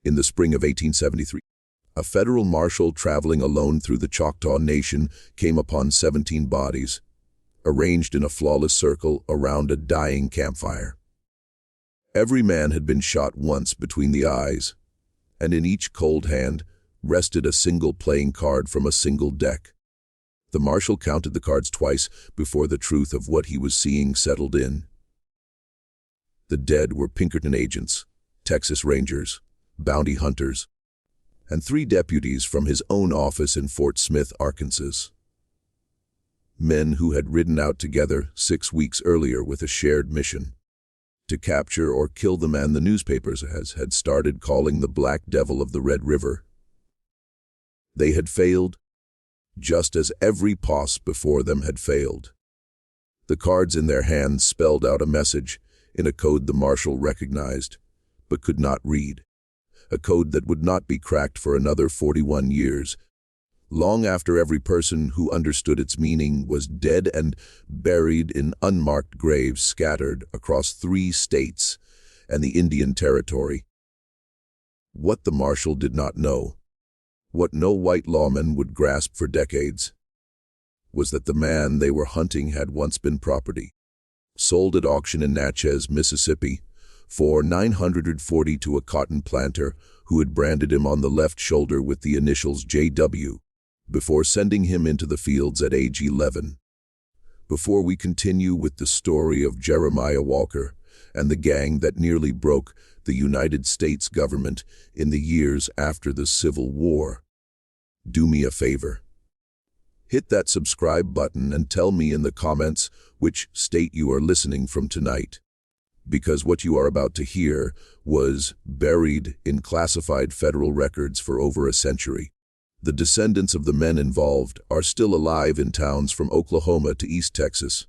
In the spring of 1873, a federal marshal traveling alone through the Choctaw Nation came upon 17 bodies, arranged in a flawless circle around a dying campfire. Every man had been shot once between the eyes, and in each cold hand rested a single playing card from a single deck. The marshal counted the cards twice before the truth of what he was seeing settled in. The dead were Pinkerton agents, Texas Rangers, bounty hunters, and 3 deputies from his own office in Fort Smith, Arkansas. Men who had ridden out together 6 weeks earlier with a shared mission: to capture or kill the man the newspapers had started calling the Black Devil of the Red River. They had failed, just as every posse before them had failed. The cards in their hands spelled out a message in a code the marshal recognized, but could not read. A code that would not be cracked for another 41 years, long after every person who understood its meaning was dead and buried in unmarked graves scattered across 3 states and the Indian Territory. What the marshal did not know, what no white lawman would grasp for decades, was that the man they were hunting had once been property, sold at auction in Natchez, Mississippi, for $940 to a cotton planter who had branded him on the left shoulder with the initials JW, before sending him into the fields at age 11. Before we continue with the story of Jeremiah Walker and the gang that nearly broke the United States government in the years after the Civil War, do me a favor. Hit that subscribe button and tell me in the comments which state you are listening from tonight, because what you are about to hear was buried in classified federal records for over a century. The descendants of the men involved are still alive in towns from Oklahoma to East Texas.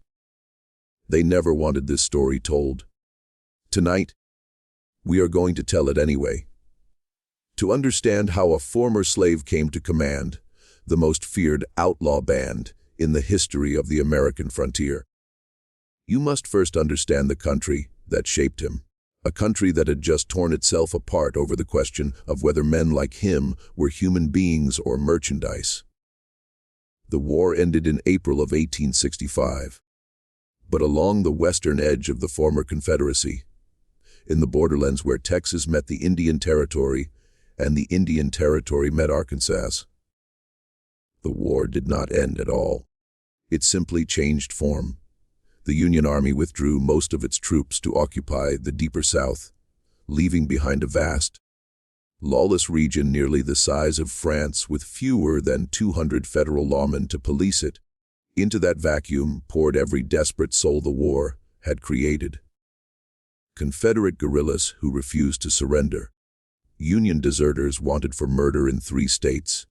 They never wanted this story told. Tonight, we are going to tell it anyway. To understand how a former slave came to command the most feared outlaw band in the history of the American frontier, you must first understand the country that shaped him, a country that had just torn itself apart over the question of whether men like him were human beings or merchandise. The war ended in April of 1865, but along the western edge of the former Confederacy, in the borderlands where Texas met the Indian Territory and the Indian Territory met Arkansas, the war did not end at all. It simply changed form. The Union Army withdrew most of its troops to occupy the deeper South, leaving behind a vast, lawless region nearly the size of France with fewer than 200 federal lawmen to police it. Into that vacuum poured every desperate soul the war had created. Confederate guerrillas who refused to surrender, Union deserters wanted for murder in 3 states,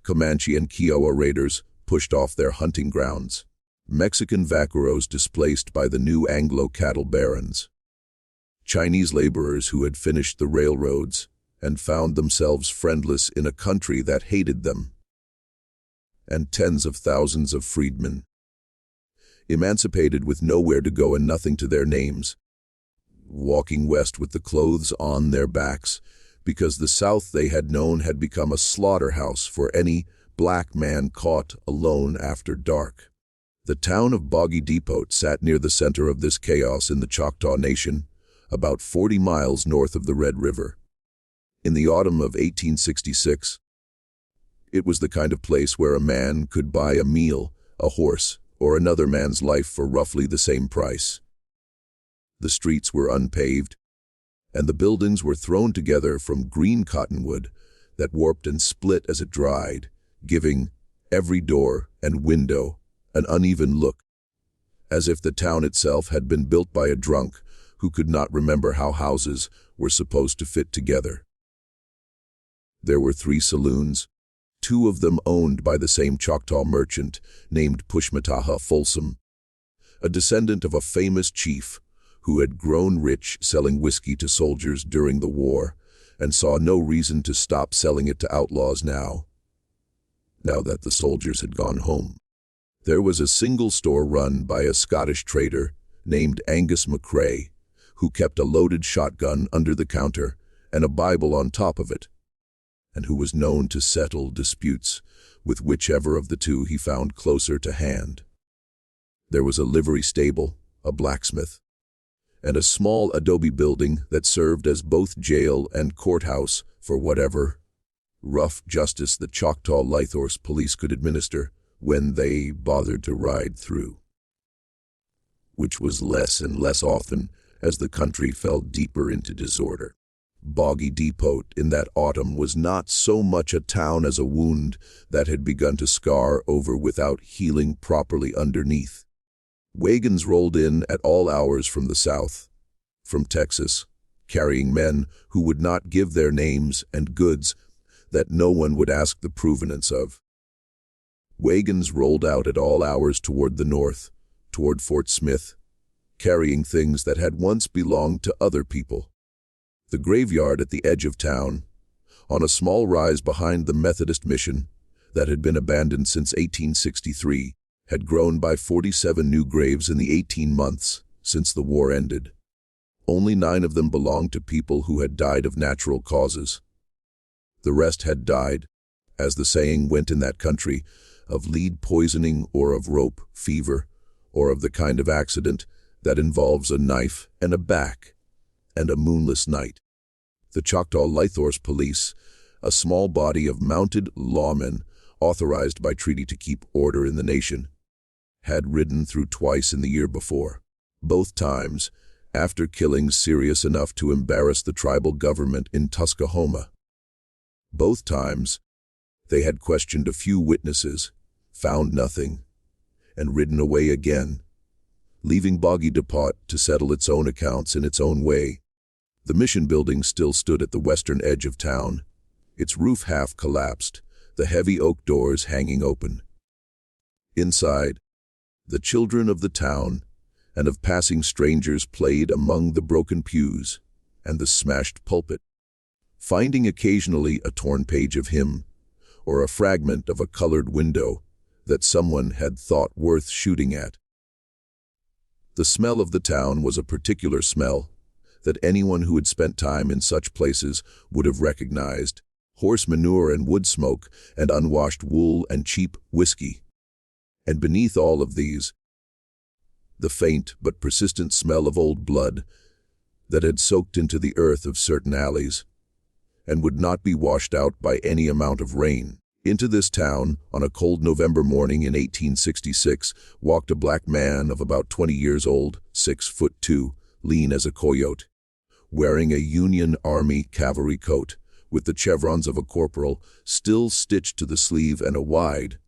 Comanche and Kiowa raiders pushed off their hunting grounds, Mexican vaqueros displaced by the new Anglo cattle barons, Chinese laborers who had finished the railroads and found themselves friendless in a country that hated them, and tens of thousands of freedmen, emancipated with nowhere to go and nothing to their names, walking west with the clothes on their backs because the South they had known had become a slaughterhouse for any black man caught alone after dark. The town of Boggy Depot sat near the center of this chaos in the Choctaw Nation, about 40 miles north of the Red River. In the autumn of 1866, it was the kind of place where a man could buy a meal, a horse, or another man's life for roughly the same price. The streets were unpaved, and the buildings were thrown together from green cottonwood that warped and split as it dried, giving every door and window an uneven look, as if the town itself had been built by a drunk who could not remember how houses were supposed to fit together. There were 3 saloons, 2 of them owned by the same Choctaw merchant named Pushmataha Folsom, a descendant of a famous chief who had grown rich selling whiskey to soldiers during the war and saw no reason to stop selling it to outlaws now that the soldiers had gone home. There was a single store run by a Scottish trader named Angus McCrae, who kept a loaded shotgun under the counter and a Bible on top of it, and who was known to settle disputes with whichever of the two he found closer to hand. There was a livery stable, a blacksmith, and a small adobe building that served as both jail and courthouse for whatever rough justice the Choctaw Nation police could administer when they bothered to ride through, which was less and less often as the country fell deeper into disorder. Boggy Depot in that autumn was not so much a town as a wound that had begun to scar over without healing properly underneath. Wagons rolled in at all hours from the south, from Texas, carrying men who would not give their names and goods that no one would ask the provenance of. Wagons rolled out at all hours toward the north, toward Fort Smith, carrying things that had once belonged to other people. The graveyard at the edge of town, on a small rise behind the Methodist mission that had been abandoned since 1863, had grown by 47 new graves in the 18 months since the war ended. Only 9 of them belonged to people who had died of natural causes. The rest had died, as the saying went in that country, of lead poisoning or of rope fever, or of the kind of accident that involves a knife and a back and a moonless night. The Choctaw Nation police, a small body of mounted lawmen authorized by treaty to keep order in the nation, had ridden through twice in the year before, both times after killings serious enough to embarrass the tribal government in Tuscaloosa. Both times they had questioned a few witnesses, found nothing, and ridden away again, leaving Boggy Depot to settle its own accounts in its own way. The mission building still stood at the western edge of town, its roof half collapsed, the heavy oak doors hanging open. Inside, the children of the town and of passing strangers played among the broken pews and the smashed pulpit, finding occasionally a torn page of hymn or a fragment of a colored window that someone had thought worth shooting at. The smell of the town was a particular smell that anyone who had spent time in such places would have recognized: horse manure and wood smoke and unwashed wool and cheap whiskey. And beneath all of these, the faint but persistent smell of old blood that had soaked into the earth of certain alleys and would not be washed out by any amount of rain. Into this town, on a cold November morning in 1866, walked a black man of about 20 years old, 6'2", lean as a coyote, wearing a Union Army cavalry coat with the chevrons of a corporal still stitched to the sleeve and a wide,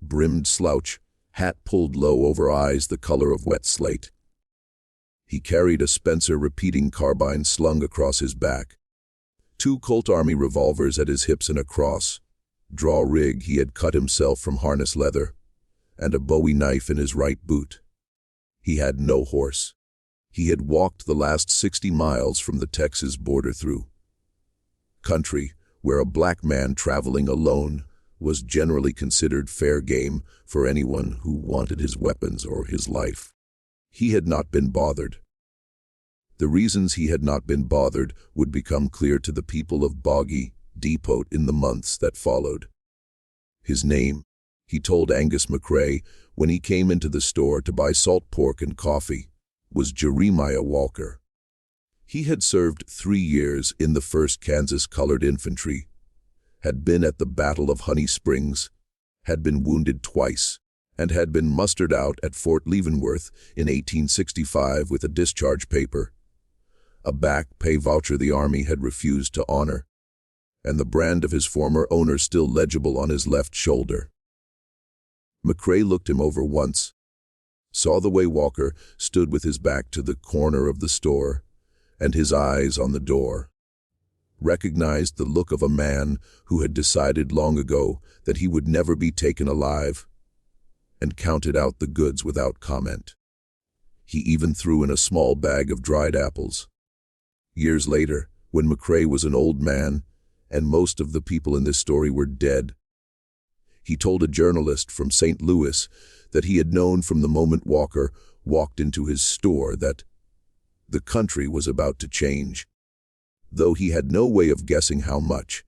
brimmed slouch hat pulled low over eyes the color of wet slate. He carried a Spencer repeating carbine slung across his back, 2 Colt Army revolvers at his hips and a cross draw rig he had cut himself from harness leather, and a Bowie knife in his right boot. He had no horse. He had walked the last 60 miles from the Texas border through country where a black man traveling alone was generally considered fair game for anyone who wanted his weapons or his life. He had not been bothered. The reasons he had not been bothered would become clear to the people of Boggy Depot in the months that followed. His name, he told Angus McCrae when he came into the store to buy salt pork and coffee, was Jeremiah Walker. He had served 3 years in the 1st Kansas Colored Infantry, had been at the Battle of Honey Springs, had been wounded twice, and had been mustered out at Fort Leavenworth in 1865 with a discharge paper, a back pay voucher the Army had refused to honor, and the brand of his former owner still legible on his left shoulder. McCrae looked him over once, saw the way Walker stood with his back to the corner of the store and his eyes on the door, recognized the look of a man who had decided long ago that he would never be taken alive, and counted out the goods without comment. He even threw in a small bag of dried apples. Years later, when McCrae was an old man, and most of the people in this story were dead, he told a journalist from St. Louis that he had known from the moment Walker walked into his store that the country was about to change. though he had no way of guessing how much.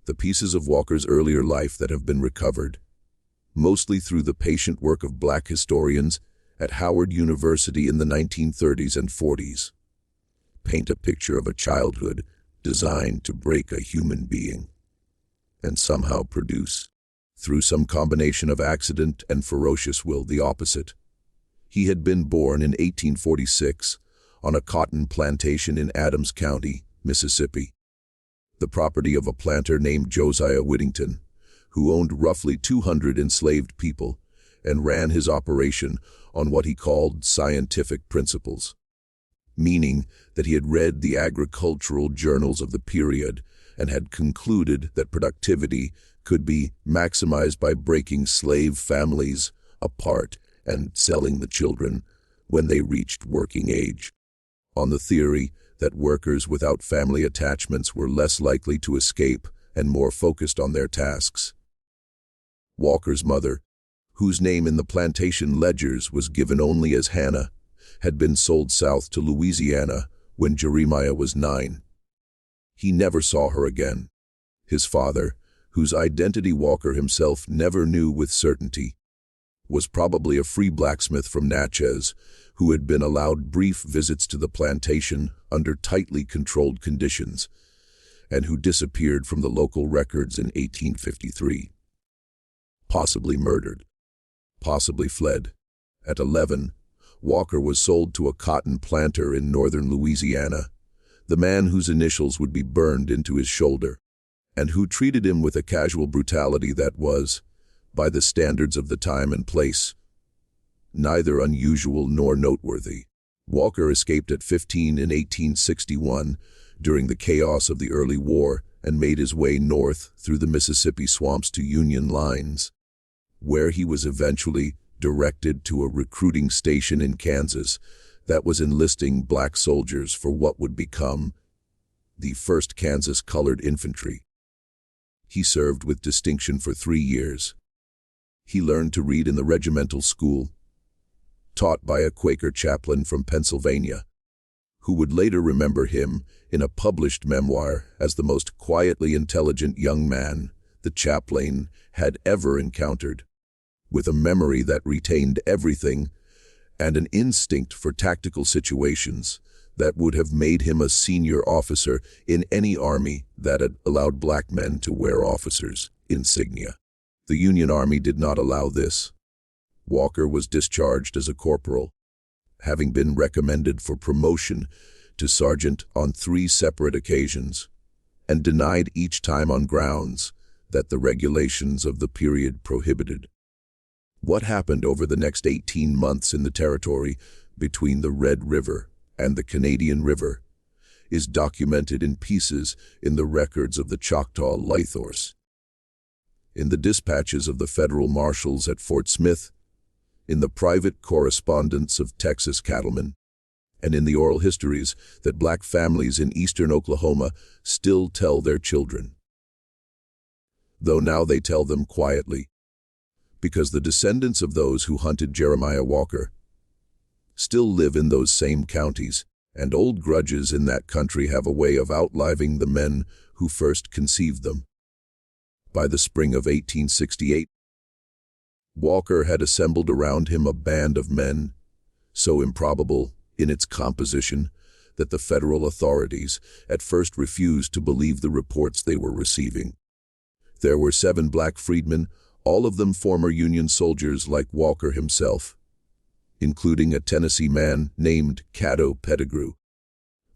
The pieces of Walker's earlier life that have been recovered, mostly through the patient work of black historians at Howard University in the 1930s and 40s, paint a picture of a childhood designed to break a human being and somehow produce, through some combination of accident and ferocious will, the opposite. He had been born in 1846 on a cotton plantation in Adams County, Mississippi, the property of a planter named Josiah Whittington, who owned roughly 200 enslaved people and ran his operation on what he called scientific principles, meaning that he had read the agricultural journals of the period and had concluded that productivity could be maximized by breaking slave families apart and selling the children when they reached working age, on the theory that workers without family attachments were less likely to escape and more focused on their tasks. Walker's mother, whose name in the plantation ledgers was given only as Hannah, had been sold south to Louisiana when Jeremiah was 9. He never saw her again. His father, whose identity Walker himself never knew with certainty, was probably a free blacksmith from Natchez who had been allowed brief visits to the plantation under tightly controlled conditions and who disappeared from the local records in 1853. Possibly murdered, possibly fled. At 11, Walker was sold to a cotton planter in northern Louisiana, the man whose initials would be burned into his shoulder, and who treated him with a casual brutality that was, by the standards of the time and place, neither unusual nor noteworthy. Walker escaped at 15 in 1861 during the chaos of the early war and made his way north through the Mississippi swamps to Union lines, where he was eventually directed to a recruiting station in Kansas that was enlisting black soldiers for what would become the 1st Kansas Colored Infantry. He served with distinction for 3 years. He learned to read in the regimental school, taught by a Quaker chaplain from Pennsylvania, who would later remember him in a published memoir as the most quietly intelligent young man the chaplain had ever encountered, with a memory that retained everything and an instinct for tactical situations that would have made him a senior officer in any army that had allowed black men to wear officers' insignia. The Union Army did not allow this. Walker was discharged as a corporal, having been recommended for promotion to sergeant on 3 separate occasions, and denied each time on grounds that the regulations of the period prohibited. What happened over the next 18 months in the territory between the Red River and the Canadian River is documented in pieces in the records of the Choctaw Laithors, in the dispatches of the federal marshals at Fort Smith, in the private correspondence of Texas cattlemen, and in the oral histories that black families in eastern Oklahoma still tell their children. Though now they tell them quietly, because the descendants of those who hunted Jeremiah Walker still live in those same counties, and old grudges in that country have a way of outliving the men who first conceived them. By the spring of 1868, Walker had assembled around him a band of men, so improbable in its composition that the federal authorities at first refused to believe the reports they were receiving. There were 7 black freedmen, all of them former Union soldiers like Walker himself, including a Tennessee man named Caddo Pettigrew,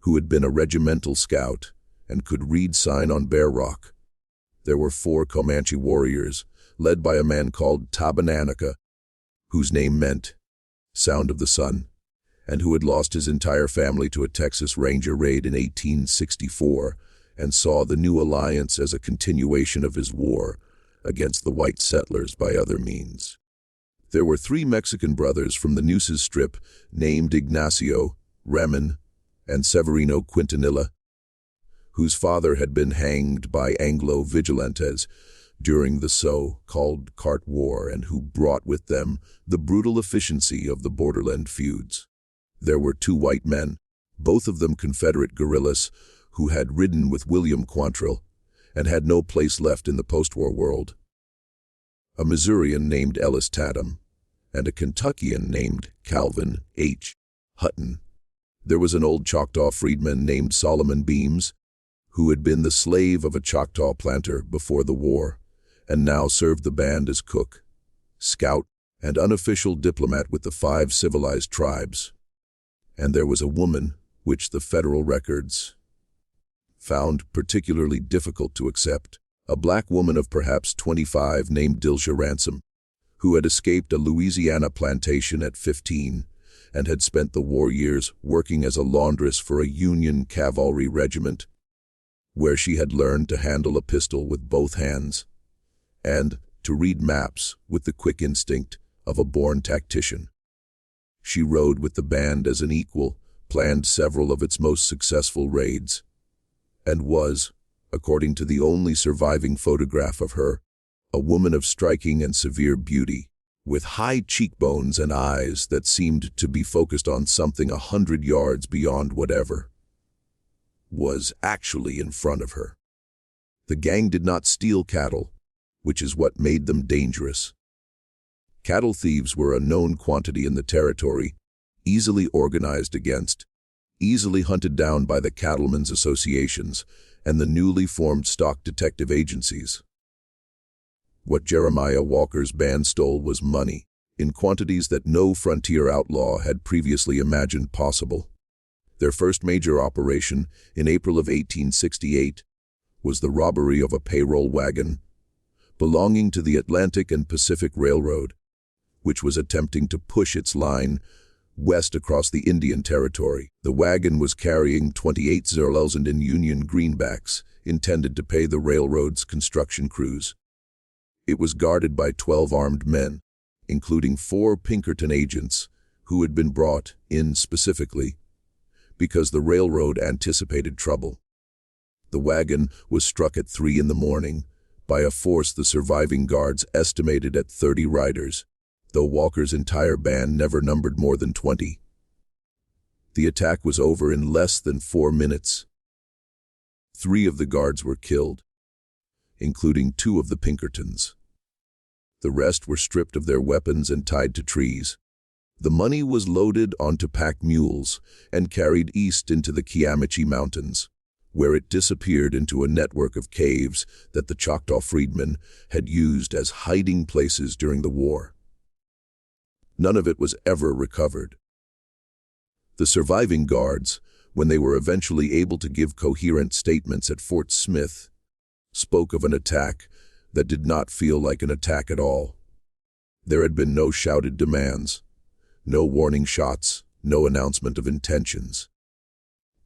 who had been a regimental scout and could read sign on Bear Rock. There were 4 Comanche warriors, led by a man called Tabananaka, whose name meant Sound of the Sun, and who had lost his entire family to a Texas Ranger raid in 1864 and saw the new alliance as a continuation of his war against the white settlers by other means. There were 3 Mexican brothers from the Nueces Strip named Ignacio, Ramon, and Severino Quintanilla, whose father had been hanged by Anglo vigilantes during the so-called Cart War and who brought with them the brutal efficiency of the borderland feuds. There were 2 white men, both of them Confederate guerrillas, who had ridden with William Quantrill and had no place left in the post-war world, a Missourian named Ellis Tatum, and a Kentuckian named Calvin H. Hutton. There was an old Choctaw freedman named Solomon Beams, who had been the slave of a Choctaw planter before the war, and now served the band as cook, scout, and unofficial diplomat with the 5 civilized tribes. And there was a woman, which the federal records found particularly difficult to accept, a black woman of perhaps 25 named Dilsha Ransom, who had escaped a Louisiana plantation at 15 and had spent the war years working as a laundress for a Union cavalry regiment, where she had learned to handle a pistol with both hands and to read maps with the quick instinct of a born tactician. She rode with the band as an equal, planned several of its most successful raids, and was, according to the only surviving photograph of her, a woman of striking and severe beauty, with high cheekbones and eyes that seemed to be focused on something 100 yards beyond whatever was actually in front of her. The gang did not steal cattle, which is what made them dangerous. Cattle thieves were a known quantity in the territory, easily organized against, easily hunted down by the cattlemen's associations and the newly formed stock detective agencies. What Jeremiah Walker's band stole was money, in quantities that no frontier outlaw had previously imagined possible. Their first major operation, in April of 1868, was the robbery of a payroll wagon belonging to the Atlantic and Pacific Railroad, which was attempting to push its line west across the Indian Territory. The wagon was carrying 28,000 in Union greenbacks, intended to pay the railroad's construction crews. It was guarded by 12 armed men, including 4 Pinkerton agents who had been brought in specifically because the railroad anticipated trouble. The wagon was struck at 3 in the morning by a force the surviving guards estimated at 30 riders, though Walker's entire band never numbered more than 20. The attack was over in less than 4 minutes. 3 of the guards were killed, including 2 of the Pinkertons. The rest were stripped of their weapons and tied to trees. The money was loaded onto pack mules and carried east into the Kiamichi Mountains, where it disappeared into a network of caves that the Choctaw freedmen had used as hiding places during the war. None of it was ever recovered. The surviving guards, when they were eventually able to give coherent statements at Fort Smith, spoke of an attack that did not feel like an attack at all. There had been no shouted demands, no warning shots, no announcement of intentions.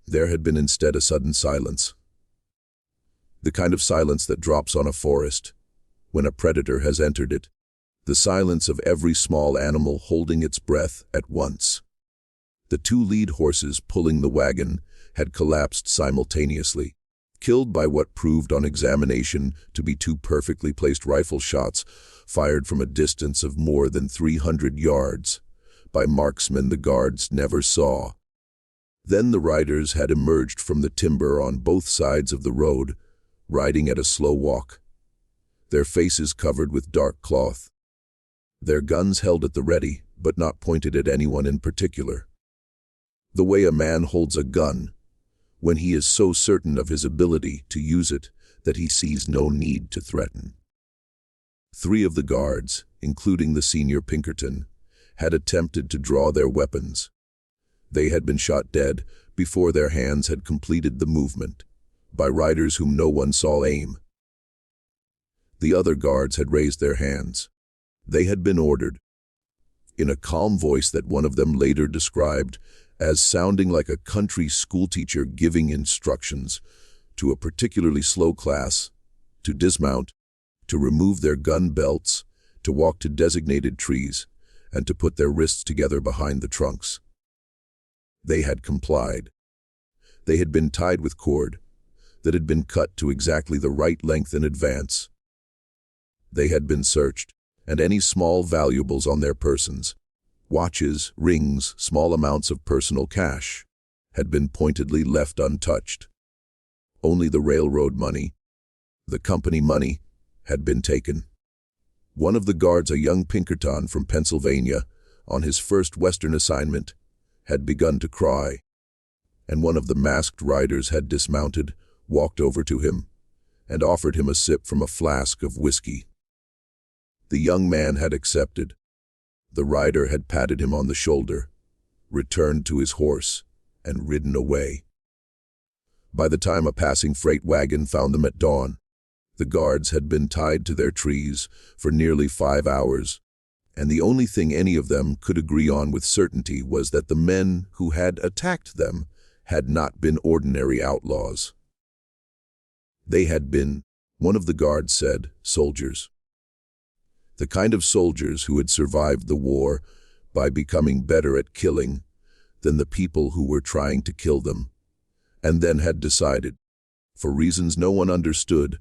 There had been instead a sudden silence. The kind of silence that drops on a forest when a predator has entered it. The silence of every small animal holding its breath at once. The 2 lead horses pulling the wagon had collapsed simultaneously, killed by what proved on examination to be 2 perfectly placed rifle shots fired from a distance of more than 300 yards by marksmen the guards never saw. Then the riders had emerged from the timber on both sides of the road, riding at a slow walk, their faces covered with dark cloth, their guns held at the ready, but not pointed at anyone in particular. The way a man holds a gun when he is so certain of his ability to use it that he sees no need to threaten. 3 of the guards, including the senior Pinkerton, had attempted to draw their weapons. They had been shot dead before their hands had completed the movement, by riders whom no one saw aim. The other guards had raised their hands. They had been ordered, in a calm voice that one of them later described as sounding like a country schoolteacher giving instructions to a particularly slow class, to dismount, to remove their gun belts, to walk to designated trees, and to put their wrists together behind the trunks. They had complied. They had been tied with cord that had been cut to exactly the right length in advance. They had been searched, and any small valuables on their persons, watches, rings, small amounts of personal cash, had been pointedly left untouched. Only the railroad money, the company money, had been taken. One of the guards, a young Pinkerton from Pennsylvania, on his first Western assignment, had begun to cry, and one of the masked riders had dismounted, walked over to him, and offered him a sip from a flask of whiskey. The young man had accepted. The rider had patted him on the shoulder, returned to his horse, and ridden away. By the time a passing freight wagon found them at dawn, the guards had been tied to their trees for nearly 5 hours, and the only thing any of them could agree on with certainty was that the men who had attacked them had not been ordinary outlaws. They had been, one of the guards said, soldiers. The kind of soldiers who had survived the war by becoming better at killing than the people who were trying to kill them, and then had decided, for reasons no one understood,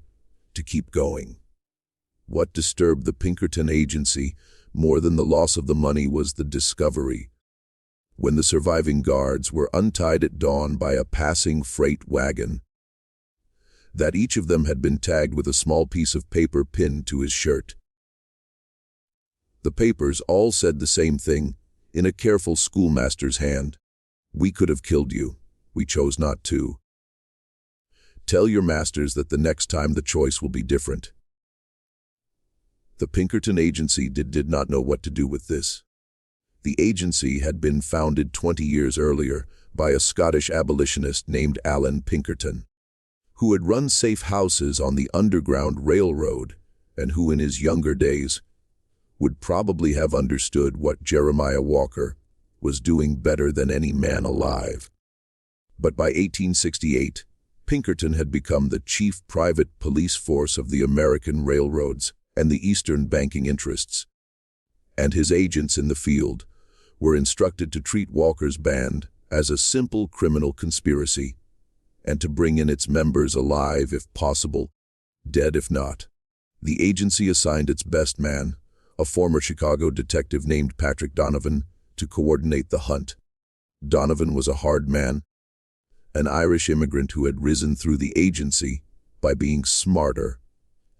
to keep going. What disturbed the Pinkerton agency more than the loss of the money was the discovery, when the surviving guards were untied at dawn by a passing freight wagon, that each of them had been tagged with a small piece of paper pinned to his shirt. The papers all said the same thing, in a careful schoolmaster's hand. "We could have killed you. We chose not to. Tell your masters that the next time the choice will be different." The Pinkerton agency did not know what to do with this. The agency had been founded 20 years earlier by a Scottish abolitionist named Alan Pinkerton, who had run safe houses on the Underground Railroad and who in his younger days would probably have understood what Jeremiah Walker was doing better than any man alive. But by 1868, Pinkerton had become the chief private police force of the American railroads and the Eastern banking interests, and his agents in the field were instructed to treat Walker's band as a simple criminal conspiracy, and to bring in its members alive if possible, dead if not. The agency assigned its best man, a former Chicago detective named Patrick Donovan, to coordinate the hunt. Donovan was a hard man, an Irish immigrant who had risen through the agency by being smarter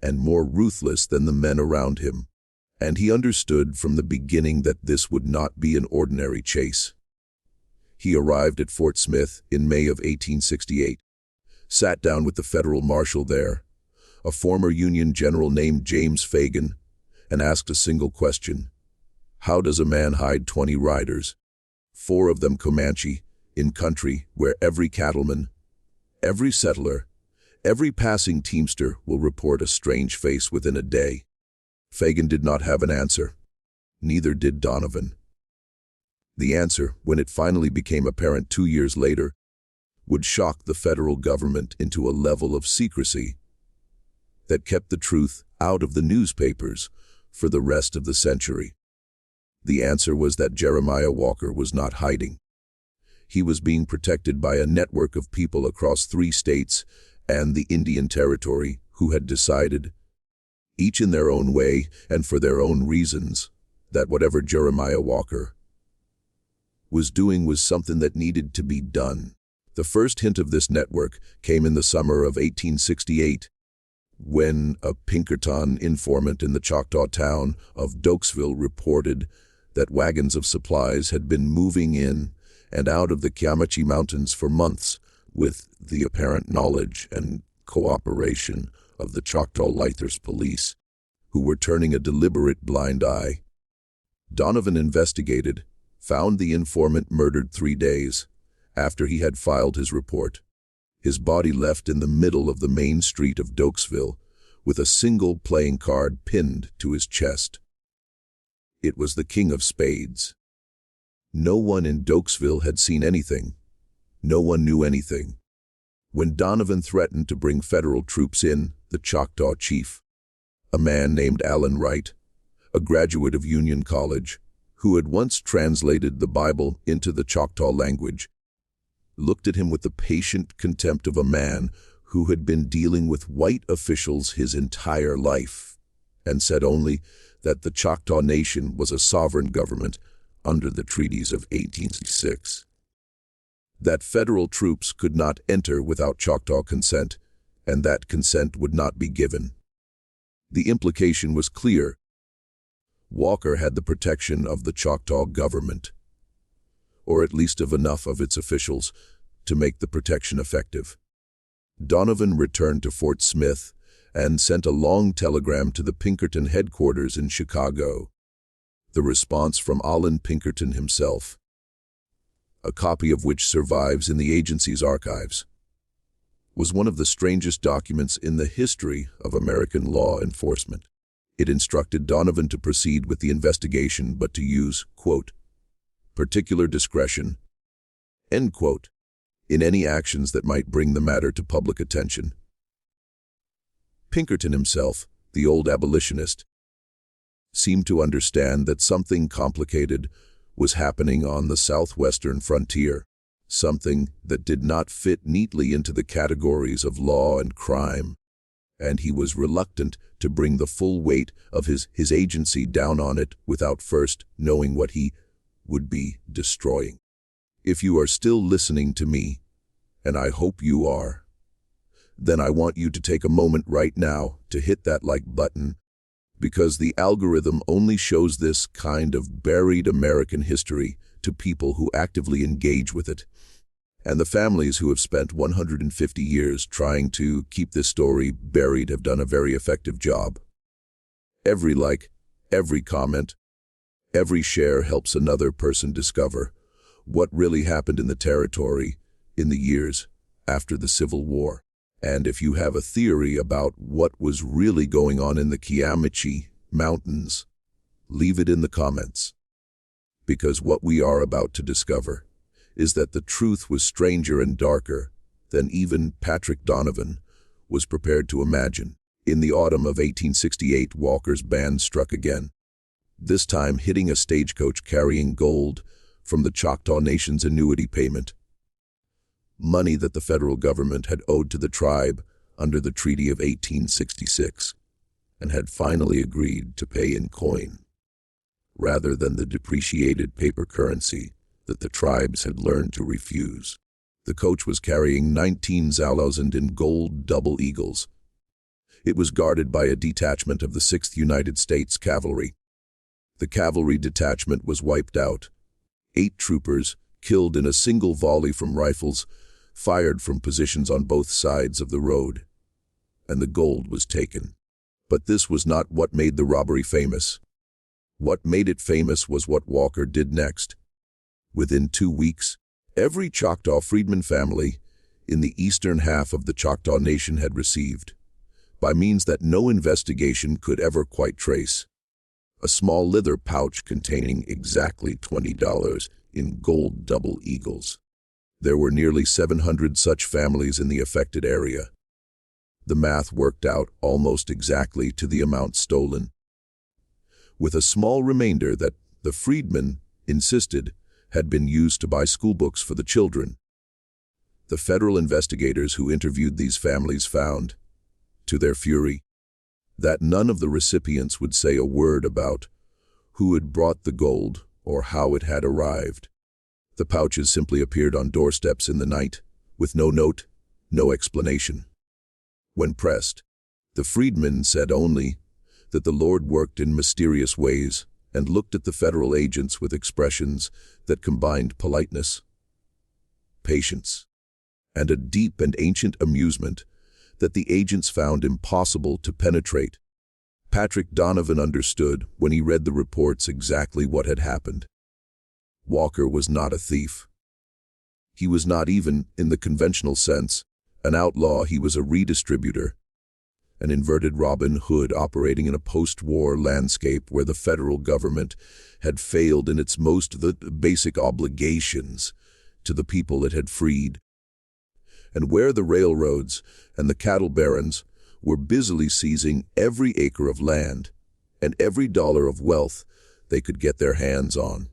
and more ruthless than the men around him, and he understood from the beginning that this would not be an ordinary chase. He arrived at Fort Smith in May of 1868, sat down with the federal marshal there, a former Union general named James Fagan, and asked a single question: how does a man hide 20 riders, 4 of them Comanche, in country where every cattleman, every settler, every passing teamster will report a strange face within a day? Fagan did not have an answer. Neither did Donovan. The answer, when it finally became apparent 2 years later, would shock the federal government into a level of secrecy that kept the truth out of the newspapers for the rest of the century. The answer was that Jeremiah Walker was not hiding. He was being protected by a network of people across 3 states and the Indian Territory who had decided, each in their own way and for their own reasons, that whatever Jeremiah Walker was doing was something that needed to be done. The first hint of this network came in the summer of 1868, when a Pinkerton informant in the Choctaw town of Dokesville reported that wagons of supplies had been moving in and out of the Comanche Mountains for months, with the apparent knowledge and cooperation of the Choctaw Lighters police, who were turning a deliberate blind eye. Donovan investigated, found the informant murdered 3 days after he had filed his report. His body left in the middle of the main street of Dokesville, with a single playing card pinned to his chest. It was the King of Spades. No one in Dokesville had seen anything. No one knew anything. When Donovan threatened to bring federal troops in, the Choctaw chief, a man named Allen Wright, a graduate of Union College, who had once translated the Bible into the Choctaw language, looked at him with the patient contempt of a man who had been dealing with white officials his entire life, and said only that the Choctaw Nation was a sovereign government under the treaties of 1866. that federal troops could not enter without Choctaw consent, and that consent would not be given. The implication was clear. Walker had the protection of the Choctaw government, or at least of enough of its officials to make the protection effective. Donovan returned to Fort Smith and sent a long telegram to the Pinkerton headquarters in Chicago. The response from Allen Pinkerton himself, a copy of which survives in the agency's archives, was one of the strangest documents in the history of American law enforcement. It instructed Donovan to proceed with the investigation, but to use, quote, particular discretion, end quote, in any actions that might bring the matter to public attention. Pinkerton himself, the old abolitionist, seemed to understand that something complicated was happening on the southwestern frontier, something that did not fit neatly into the categories of law and crime, and he was reluctant to bring the full weight of his agency down on it without first knowing what he would be destroying. If you are still listening to me, and I hope you are, then I want you to take a moment right now to hit that like button, because the algorithm only shows this kind of buried American history to people who actively engage with it. And the families who have spent 150 years trying to keep this story buried have done a very effective job. Every like, every comment, every share helps another person discover what really happened in the territory in the years after the Civil War. And if you have a theory about what was really going on in the Kiamichi Mountains, leave it in the comments. Because what we are about to discover is that the truth was stranger and darker than even Patrick Donovan was prepared to imagine. In the autumn of 1868, Walker's band struck again, this time hitting a stagecoach carrying gold from the Choctaw Nation's annuity payment, money that the federal government had owed to the tribe under the Treaty of 1866 and had finally agreed to pay in coin, rather than the depreciated paper currency that the tribes had learned to refuse. The coach was carrying 19,000 in gold double eagles. It was guarded by a detachment of the 6th United States Cavalry. The cavalry detachment was wiped out. 8 troopers killed in a single volley from rifles fired from positions on both sides of the road, and the gold was taken. But this was not what made the robbery famous. What made it famous was what Walker did next. Within 2 weeks, every Choctaw freedman family in the eastern half of the Choctaw Nation had received, by means that no investigation could ever quite trace, a small leather pouch containing exactly $20 in gold double eagles. There were nearly 700 such families in the affected area. The math worked out almost exactly to the amount stolen, with a small remainder that the freedmen insisted had been used to buy schoolbooks for the children. The federal investigators who interviewed these families found, to their fury, that none of the recipients would say a word about who had brought the gold or how it had arrived. The pouches simply appeared on doorsteps in the night, with no note, no explanation. When pressed, the freedmen said only that the Lord worked in mysterious ways and looked at the federal agents with expressions that combined politeness, patience, and a deep and ancient amusement that the agents found impossible to penetrate. Patrick Donovan understood when he read the reports exactly what had happened. Walker was not a thief. He was not even, in the conventional sense, an outlaw. He was a redistributor, an inverted Robin Hood operating in a post-war landscape where the federal government had failed in its most basic obligations to the people it had freed, and where the railroads and the cattle barons were busily seizing every acre of land and every dollar of wealth they could get their hands on,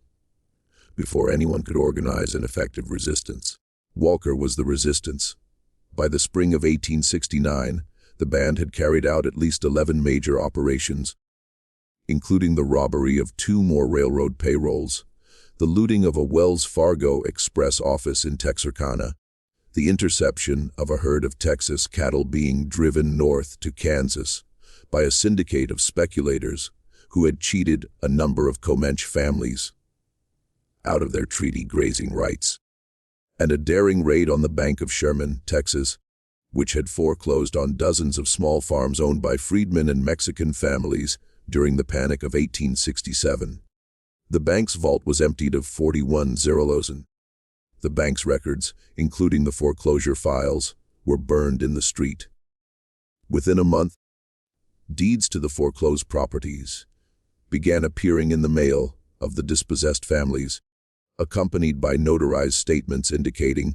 before anyone could organize an effective resistance. Walker was the resistance. By the spring of 1869, the band had carried out at least 11 major operations, including the robbery of 2 more railroad payrolls, the looting of a Wells Fargo Express office in Texarkana, the interception of a herd of Texas cattle being driven north to Kansas by a syndicate of speculators who had cheated a number of Comanche families out of their treaty grazing rights, and a daring raid on the Bank of Sherman, Texas, which had foreclosed on dozens of small farms owned by freedmen and Mexican families during the Panic of 1867. The bank's vault was emptied of 41 zeros. The bank's records, including the foreclosure files, were burned in the street. Within a month, deeds to the foreclosed properties began appearing in the mail of the dispossessed families, accompanied by notarized statements indicating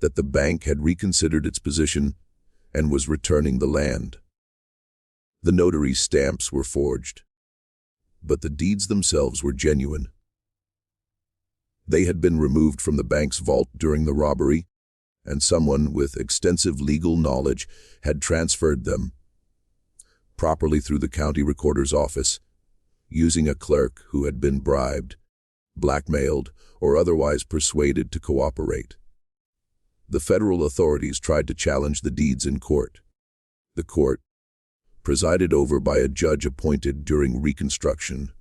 that the bank had reconsidered its position and was returning the land. The notary's stamps were forged, but the deeds themselves were genuine. They had been removed from the bank's vault during the robbery, and someone with extensive legal knowledge had transferred them properly through the county recorder's office, using a clerk who had been bribed, blackmailed, or otherwise persuaded to cooperate. The federal authorities tried to challenge the deeds in court. The court, presided over by a judge appointed during Reconstruction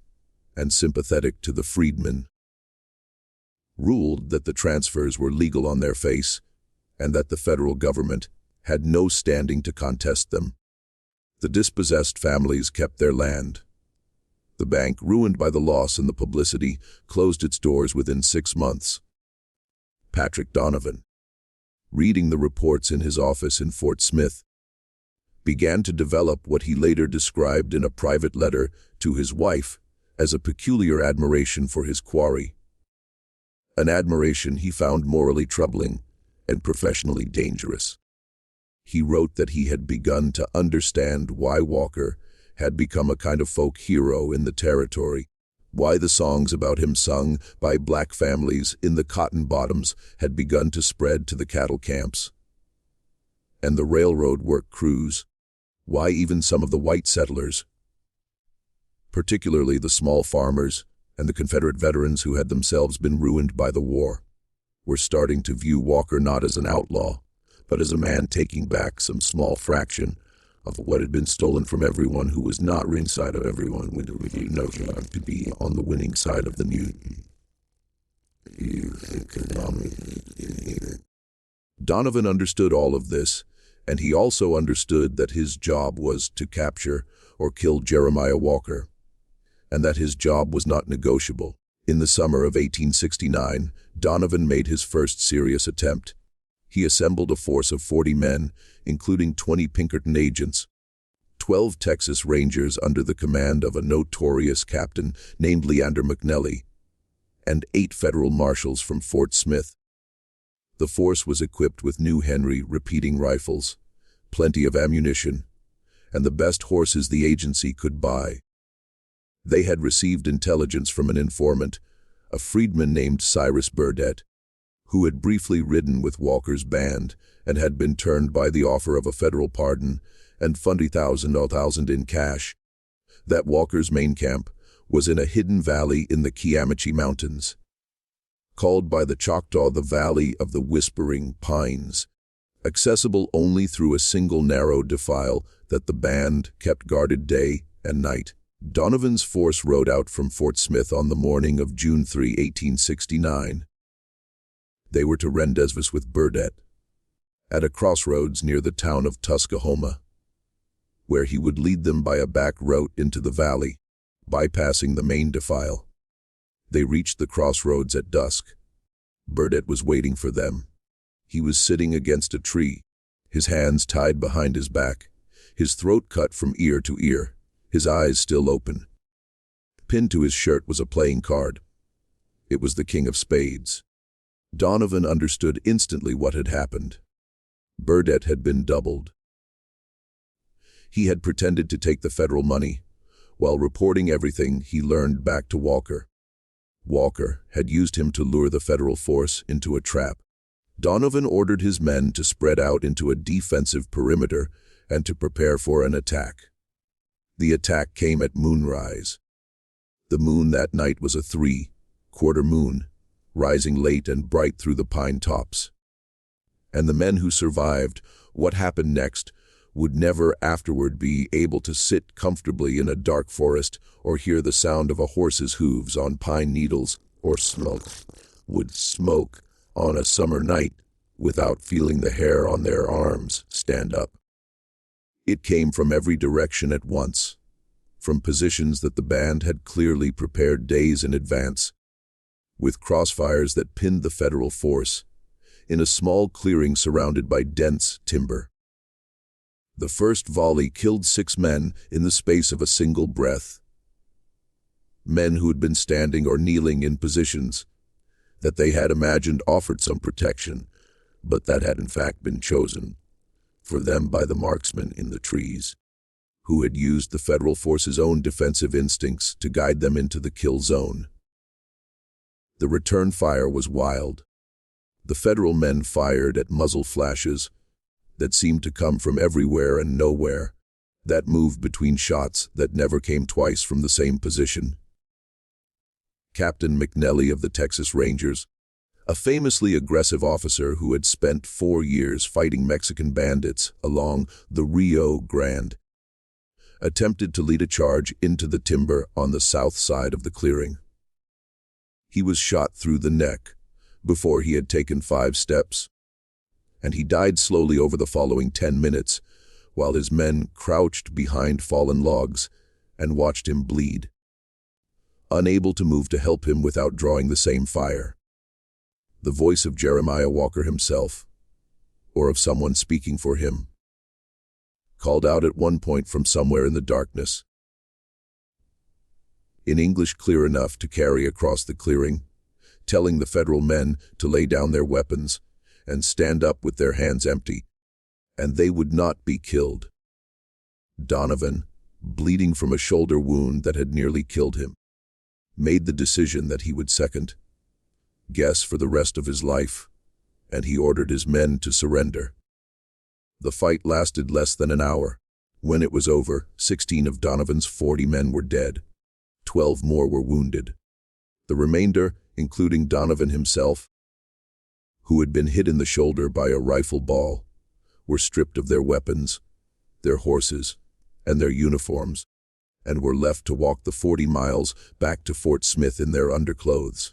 and sympathetic to the freedmen, ruled that the transfers were legal on their face and that the federal government had no standing to contest them. The dispossessed families kept their land. The bank, ruined by the loss and the publicity, closed its doors within 6 months. Patrick Donovan, reading the reports in his office in Fort Smith, began to develop what he later described in a private letter to his wife as a peculiar admiration for his quarry. An admiration he found morally troubling and professionally dangerous. He wrote that he had begun to understand why Walker had become a kind of folk hero in the territory, why the songs about him sung by black families in the cotton bottoms had begun to spread to the cattle camps and the railroad work crews, why even some of the white settlers, particularly the small farmers and the Confederate veterans who had themselves been ruined by the war, were starting to view Walker not as an outlaw, but as a man taking back some small fraction of what had been stolen from everyone who was not ringside of everyone with to be on the winning side of the mutiny. Donovan understood all of this, and he also understood that his job was to capture or kill Jeremiah Walker, and that his job was not negotiable. In the summer of 1869, Donovan made his first serious attempt. He assembled a force of 40 men, including 20 Pinkerton agents, 12 Texas Rangers under the command of a notorious captain named Leander McNelly, and 8 federal marshals from Fort Smith. The force was equipped with new Henry repeating rifles, plenty of ammunition, and the best horses the agency could buy. They had received intelligence from an informant, a freedman named Cyrus Burdett, who had briefly ridden with Walker's band and had been turned by the offer of a federal pardon and $20,000 in cash, that Walker's main camp was in a hidden valley in the Kiamichi Mountains, called by the Choctaw the Valley of the Whispering Pines, accessible only through a single narrow defile that the band kept guarded day and night. Donovan's force rode out from Fort Smith on the morning of June 3, 1869. They were to rendezvous with Burdett at a crossroads near the town of Tuskahoma, where he would lead them by a back route into the valley, bypassing the main defile. They reached the crossroads at dusk. Burdett was waiting for them. He was sitting against a tree, his hands tied behind his back, his throat cut from ear to ear, his eyes still open. Pinned to his shirt was a playing card. It was the King of Spades. Donovan understood instantly what had happened. Burdett had been doubled. He had pretended to take the federal money, while reporting everything he learned back to Walker. Walker had used him to lure the federal force into a trap. Donovan ordered his men to spread out into a defensive perimeter and to prepare for an attack. The attack came at moonrise. The moon that night was a 3, quarter moon, rising late and bright through the pine tops. And the men who survived what happened next would never afterward be able to sit comfortably in a dark forest or hear the sound of a horse's hooves on pine needles or would smoke on a summer night without feeling the hair on their arms stand up. It came from every direction at once, from positions that the band had clearly prepared days in advance, with crossfires that pinned the federal force in a small clearing surrounded by dense timber. The first volley killed 6 men in the space of a single breath. Men who had been standing or kneeling in positions that they had imagined offered some protection, but that had in fact been chosen for them by the marksmen in the trees, who had used the federal force's own defensive instincts to guide them into the kill zone. The return fire was wild. The federal men fired at muzzle flashes that seemed to come from everywhere and nowhere, that moved between shots that never came twice from the same position. Captain McNelly of the Texas Rangers, a famously aggressive officer who had spent 4 years fighting Mexican bandits along the Rio Grande, attempted to lead a charge into the timber on the south side of the clearing. He was shot through the neck before he had taken 5 steps, and he died slowly over the following 10 minutes while his men crouched behind fallen logs and watched him bleed, unable to move to help him without drawing the same fire. The voice of Jeremiah Walker himself, or of someone speaking for him, called out at one point from somewhere in the darkness, in English clear enough to carry across the clearing, telling the federal men to lay down their weapons and stand up with their hands empty, and they would not be killed. Donovan, bleeding from a shoulder wound that had nearly killed him, made the decision that he would second guess for the rest of his life, and he ordered his men to surrender. The fight lasted less than an hour. When it was over, 16 of Donovan's 40 men were dead. 12 more were wounded. The remainder, including Donovan himself, who had been hit in the shoulder by a rifle ball, were stripped of their weapons, their horses, and their uniforms, and were left to walk the 40 miles back to Fort Smith in their underclothes.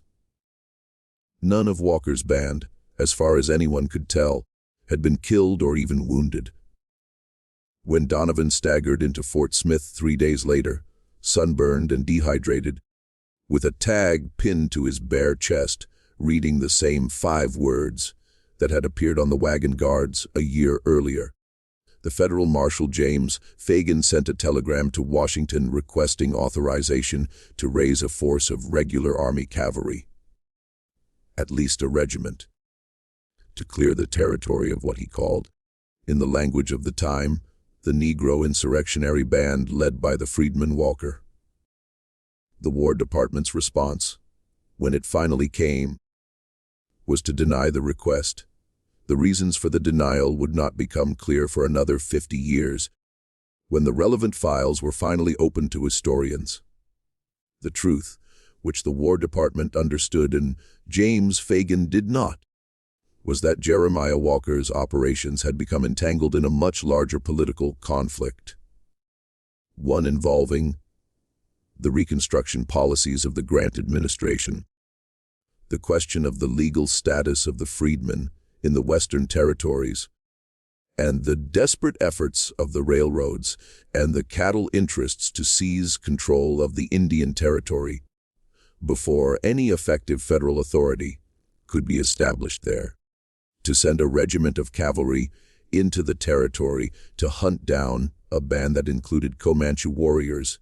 None of Walker's band, as far as anyone could tell, had been killed or even wounded. When Donovan staggered into Fort Smith 3 days later, sunburned and dehydrated, with a tag pinned to his bare chest, reading the same 5 words that had appeared on the wagon guards a year earlier, the federal marshal James Fagan sent a telegram to Washington requesting authorization to raise a force of regular Army cavalry, at least a regiment, to clear the territory of what he called, in the language of the time, the Negro insurrectionary band led by the freedman Walker. The War Department's response, when it finally came, was to deny the request. The reasons for the denial would not become clear for another 50 years, when the relevant files were finally opened to historians. The truth, which the War Department understood and James Fagan did not, was that Jeremiah Walker's operations had become entangled in a much larger political conflict, one involving the Reconstruction policies of the Grant administration, the question of the legal status of the freedmen in the Western Territories, and the desperate efforts of the railroads and the cattle interests to seize control of the Indian Territory before any effective federal authority could be established there, to send a regiment of cavalry into the territory to hunt down a band that included Comanche warriors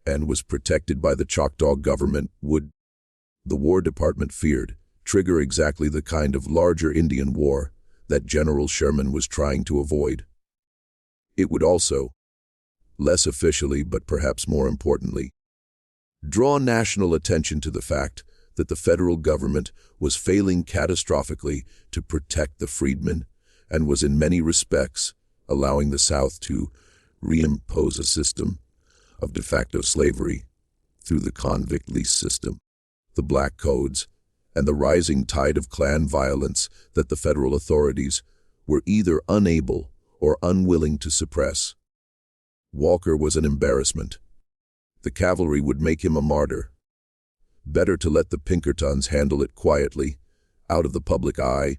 and was protected by the Choctaw government would, the War Department feared, trigger exactly the kind of larger Indian war that General Sherman was trying to avoid. It would also, less officially but perhaps more importantly, draw national attention to the fact that the federal government was failing catastrophically to protect the freedmen and was in many respects allowing the South to reimpose a system of de facto slavery through the convict lease system. the black codes, and the rising tide of clan violence that the federal authorities were either unable or unwilling to suppress. Walker was an embarrassment. The cavalry would make him a martyr. Better to let the Pinkertons handle it quietly, out of the public eye,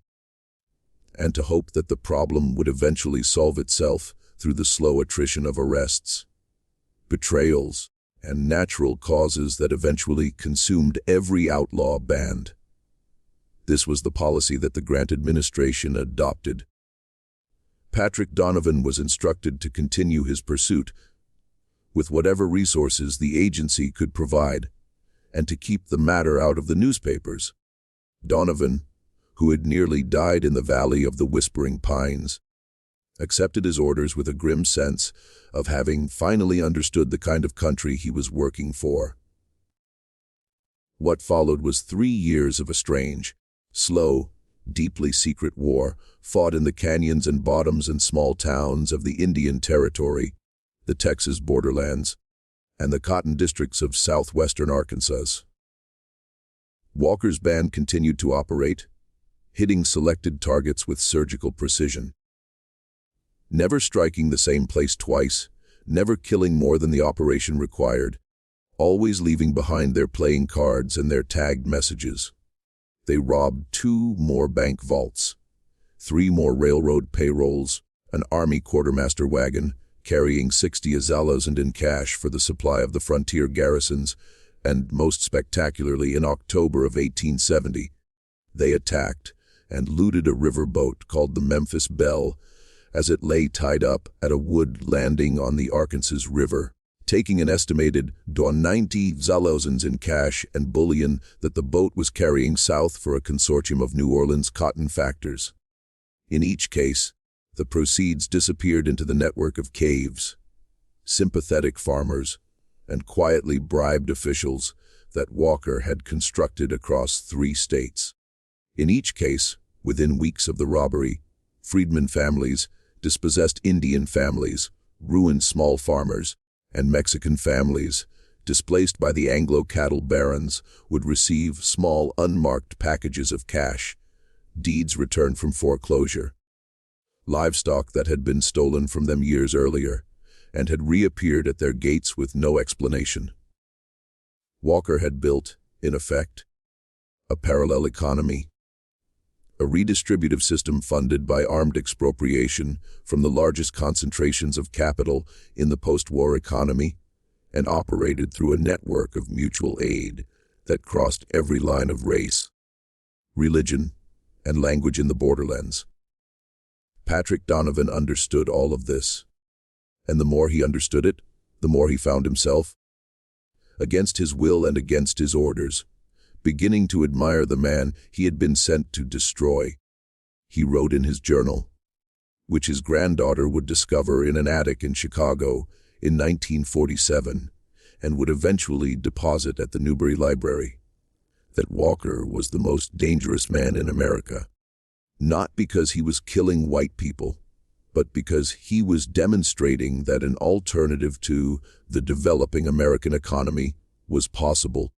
and to hope that the problem would eventually solve itself through the slow attrition of arrests, betrayals, and natural causes that eventually consumed every outlaw band. This was the policy that the Grant administration adopted. Patrick Donovan was instructed to continue his pursuit with whatever resources the agency could provide, and to keep the matter out of the newspapers. Donovan, who had nearly died in the Valley of the Whispering Pines, accepted his orders with a grim sense of having finally understood the kind of country he was working for. What followed was 3 years of a strange, slow, deeply secret war fought in the canyons and bottoms and small towns of the Indian Territory, the Texas borderlands, and the cotton districts of southwestern Arkansas. Walker's band continued to operate, hitting selected targets with surgical precision. Never striking the same place twice, never killing more than the operation required, always leaving behind their playing cards and their tagged messages. They robbed 2 more bank vaults, 3 more railroad payrolls, an army quartermaster wagon carrying 60 $60,000 in cash for the supply of the frontier garrisons, and most spectacularly in October of 1870, they attacked and looted a river boat called the Memphis Belle as it lay tied up at a wood landing on the Arkansas River, taking an estimated $90,000 in cash and bullion that the boat was carrying south for a consortium of New Orleans cotton factors. In each case, the proceeds disappeared into the network of caves, sympathetic farmers, and quietly bribed officials that Walker had constructed across 3 states. In each case, within weeks of the robbery, freedmen families, dispossessed Indian families, ruined small farmers, and Mexican families, displaced by the Anglo cattle barons, would receive small unmarked packages of cash, deeds returned from foreclosure, livestock that had been stolen from them years earlier, and had reappeared at their gates with no explanation. Walker had built, in effect, a parallel economy, a redistributive system funded by armed expropriation from the largest concentrations of capital in the post-war economy, and operated through a network of mutual aid that crossed every line of race, religion, and language in the borderlands. Patrick Donovan understood all of this, and the more he understood it, the more he found himself, against his will and against his orders, beginning to admire the man he had been sent to destroy. He wrote in his journal, which his granddaughter would discover in an attic in Chicago in 1947 and would eventually deposit at the Newberry Library, that Walker was the most dangerous man in America, not because he was killing white people, but because he was demonstrating that an alternative to the developing American economy was possible,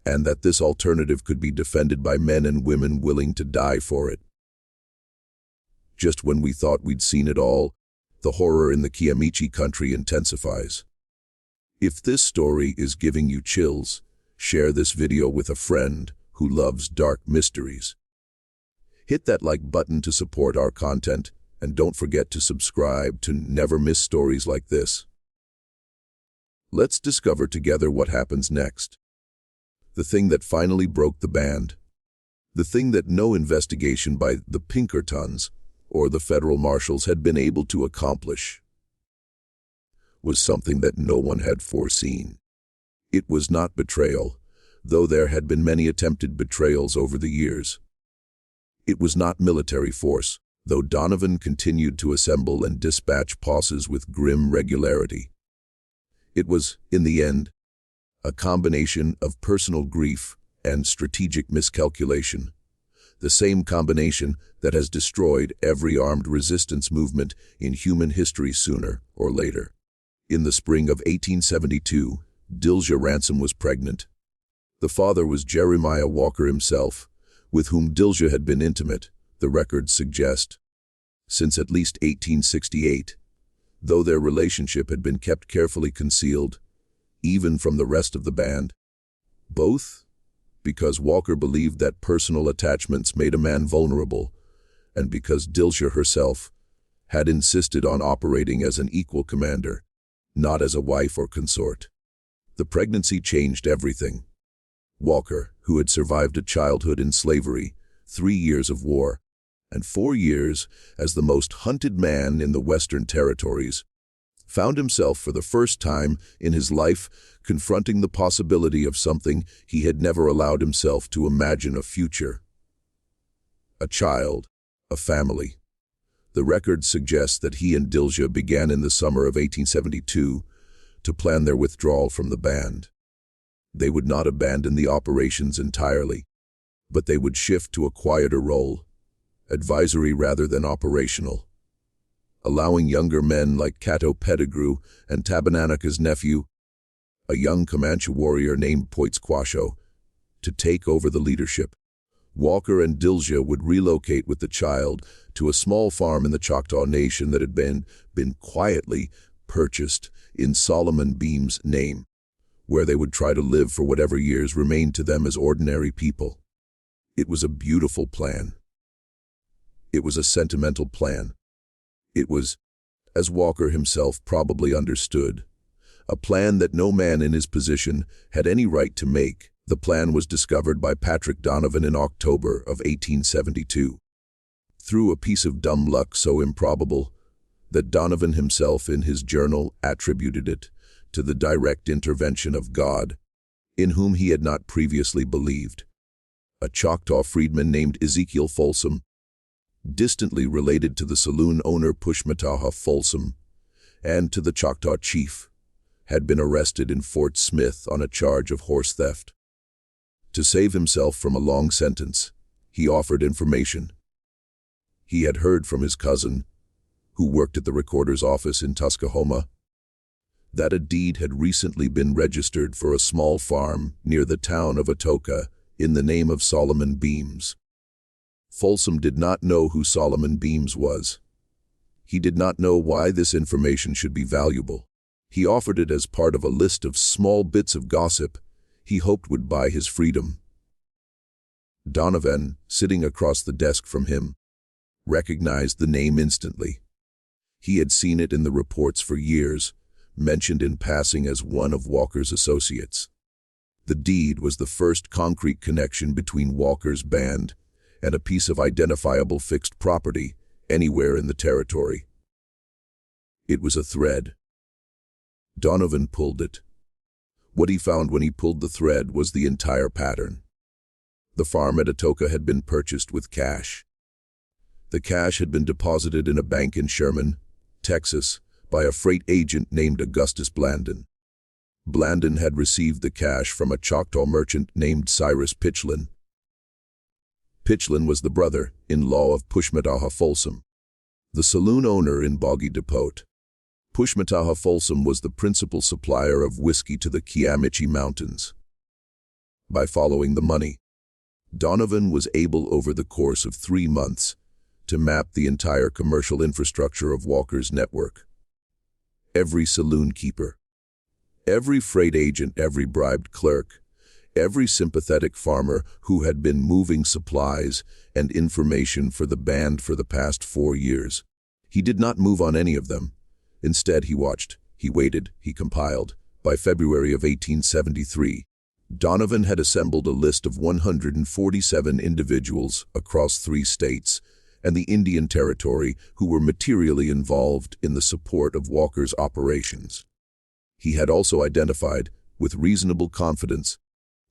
and that this alternative could be defended by men and women willing to die for it. Just when we thought we'd seen it all, the horror in the Kiamichi country intensifies. If this story is giving you chills, share this video with a friend who loves dark mysteries. Hit that like button to support our content, and don't forget to subscribe to never miss stories like this. Let's discover together what happens next. The thing that finally broke the band. The thing that no investigation by the Pinkertons or the federal marshals had been able to accomplish was something that no one had foreseen. It was not betrayal, though there had been many attempted betrayals over the years. It was not military force, though Donovan continued to assemble and dispatch posses with grim regularity. It was, in the end, a combination of personal grief and strategic miscalculation, the same combination that has destroyed every armed resistance movement in human history sooner or later. In the spring of 1872, Dilja Ransom was pregnant. The father was Jeremiah Walker himself, with whom Dilger had been intimate, the records suggest, since at least 1868, though their relationship had been kept carefully concealed, even from the rest of the band. Both because Walker believed that personal attachments made a man vulnerable, and because Dilger herself had insisted on operating as an equal commander, not as a wife or consort. The pregnancy changed everything. Walker, who had survived a childhood in slavery, 3 years of war, and 4 years as the most hunted man in the Western Territories, found himself for the first time in his life confronting the possibility of something he had never allowed himself to imagine: a future. A child, a family. The record suggests that he and Dilger began in the summer of 1872 to plan their withdrawal from the band. They would not abandon the operations entirely, but they would shift to a quieter role, advisory rather than operational, allowing younger men like Cato Pettigrew and Tabananaka's nephew, a young Comanche warrior named Poitzquasho, to take over the leadership. Walker and Dilger would relocate with the child to a small farm in the Choctaw Nation that had been quietly purchased in Solomon Beam's name, where they would try to live for whatever years remained to them as ordinary people. It was a beautiful plan. It was a sentimental plan. It was, as Walker himself probably understood, a plan that no man in his position had any right to make. The plan was discovered by Patrick Donovan in October of 1872. Through a piece of dumb luck so improbable that Donovan himself in his journal attributed it to the direct intervention of God, in whom he had not previously believed. A Choctaw freedman named Ezekiel Folsom, distantly related to the saloon owner Pushmataha Folsom, and to the Choctaw chief, had been arrested in Fort Smith on a charge of horse theft. To save himself from a long sentence, he offered information. He had heard from his cousin, who worked at the recorder's office in Tuskahoma, that a deed had recently been registered for a small farm near the town of Atoka in the name of Solomon Beams. Folsom did not know who Solomon Beams was. He did not know why this information should be valuable. He offered it as part of a list of small bits of gossip he hoped would buy his freedom. Donovan, sitting across the desk from him, recognized the name instantly. He had seen it in the reports for years, mentioned in passing as one of Walker's associates. The deed was the first concrete connection between Walker's band and a piece of identifiable fixed property anywhere in the territory. It was a thread. Donovan pulled it. What he found when he pulled the thread was the entire pattern. The farm at Atoka had been purchased with cash. The cash had been deposited in a bank in Sherman, Texas, by a freight agent named Augustus Blandon. Blandon had received the cash from a Choctaw merchant named Cyrus Pitchlin. Pitchlin was the brother-in-law of Pushmataha Folsom, the saloon owner in Boggy Depot. Pushmataha Folsom was the principal supplier of whiskey to the Kiamichi Mountains. By following the money, Donovan was able over the course of 3 months to map the entire commercial infrastructure of Walker's network. Every saloon keeper, every freight agent, every bribed clerk, every sympathetic farmer who had been moving supplies and information for the band for the past 4 years. He did not move on any of them. Instead, he watched, he waited, he compiled. By February of 1873, Donovan had assembled a list of 147 individuals across 3 states and the Indian Territory who were materially involved in the support of Walker's operations. He had also identified, with reasonable confidence,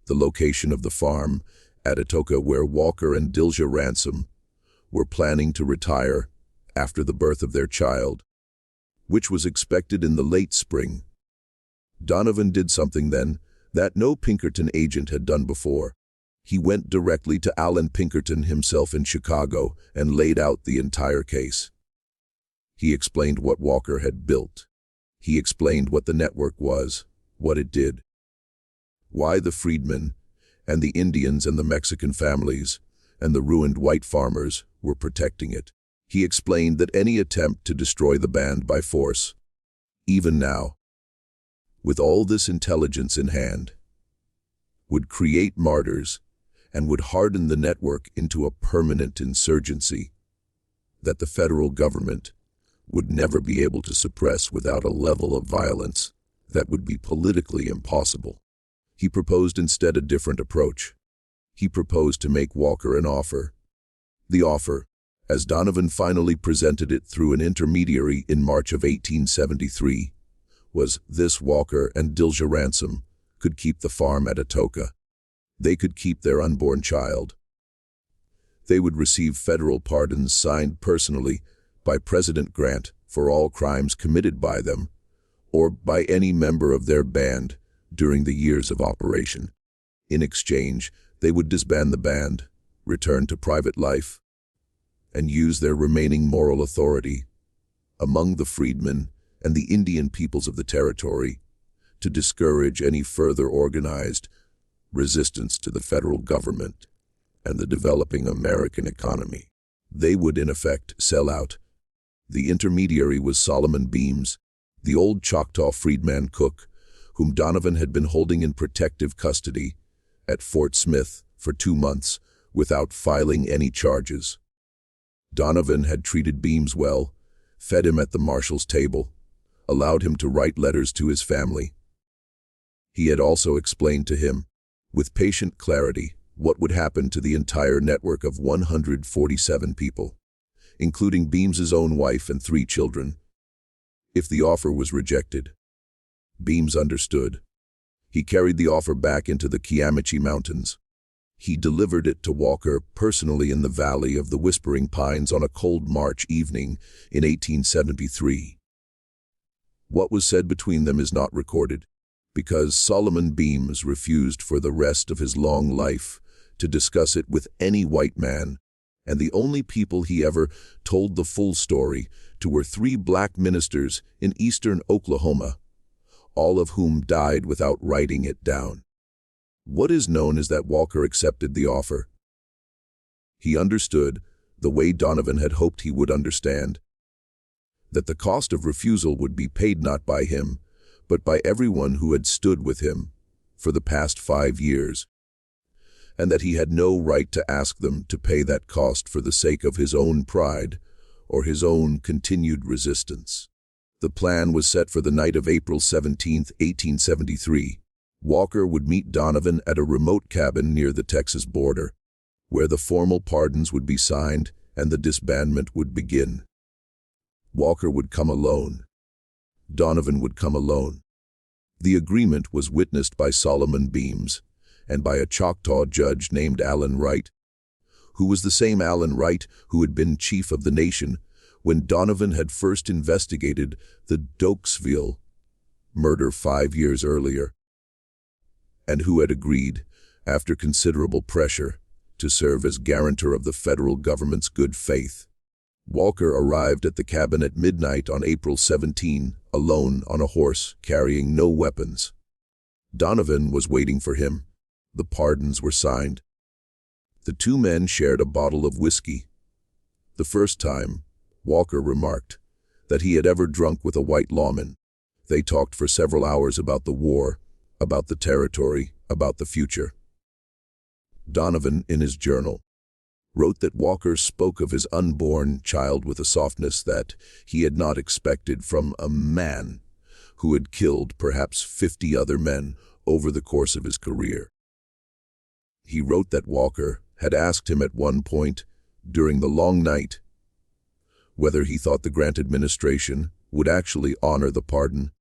the location of the farm at Atoka where Walker and Dilger Ransom were planning to retire after the birth of their child, which was expected in the late spring. Donovan did something then that no Pinkerton agent had done before. He went directly to Allen Pinkerton himself in Chicago and laid out the entire case. He explained what Walker had built. He explained what the network was, what it did, why the freedmen and the Indians and the Mexican families and the ruined white farmers were protecting it. He explained that any attempt to destroy the band by force, even now, with all this intelligence in hand, would create martyrs and would harden the network into a permanent insurgency that the federal government would never be able to suppress without a level of violence that would be politically impossible. He proposed instead a different approach. He proposed to make Walker an offer. The offer, as Donovan finally presented it through an intermediary in March of 1873, was this: Walker and Dilja Ransom could keep the farm at Atoka. They could keep their unborn child. They would receive federal pardons signed personally by President Grant for all crimes committed by them or by any member of their band during the years of operation. In exchange, they would disband the band, return to private life, and use their remaining moral authority among the freedmen and the Indian peoples of the territory to discourage any further organized resistance to the federal government and the developing American economy. They would, in effect, sell out. The intermediary was Solomon Beams, the old Choctaw freedman cook, whom Donovan had been holding in protective custody at Fort Smith for 2 months without filing any charges. Donovan had treated Beams well, fed him at the marshal's table, allowed him to write letters to his family. He had also explained to him, with patient clarity, what would happen to the entire network of 147 people, including Beams's own wife and 3 children, if the offer was rejected. Beams understood. He carried the offer back into the Kiamichi Mountains. He delivered it to Walker personally in the Valley of the Whispering Pines on a cold March evening in 1873. What was said between them is not recorded, because Solomon Beams refused for the rest of his long life to discuss it with any white man, and the only people he ever told the full story to were 3 black ministers in eastern Oklahoma, all of whom died without writing it down. What is known is that Walker accepted the offer. He understood, the way Donovan had hoped he would understand, that the cost of refusal would be paid not by him, but by everyone who had stood with him for the past 5 years, and that he had no right to ask them to pay that cost for the sake of his own pride or his own continued resistance. The plan was set for the night of April 17, 1873. Walker would meet Donovan at a remote cabin near the Texas border, where the formal pardons would be signed and the disbandment would begin. Walker would come alone. Donovan would come alone. The agreement was witnessed by Solomon Beams and by a Choctaw judge named Allen Wright, who was the same Allen Wright who had been chief of the nation when Donovan had first investigated the Dokesville murder 5 years earlier, and who had agreed, after considerable pressure, to serve as guarantor of the federal government's good faith. Walker arrived at the cabin at midnight on April 17, alone on a horse, carrying no weapons. Donovan was waiting for him. The pardons were signed. The 2 men shared a bottle of whiskey. The first time, Walker remarked that he had ever drunk with a white lawman. They talked for several hours about the war, about the territory, about the future. Donovan, in his journal, wrote that Walker spoke of his unborn child with a softness that he had not expected from a man who had killed perhaps 50 other men over the course of his career. He wrote that Walker had asked him at one point, during the long night, whether he thought the Grant administration would actually honor the pardon,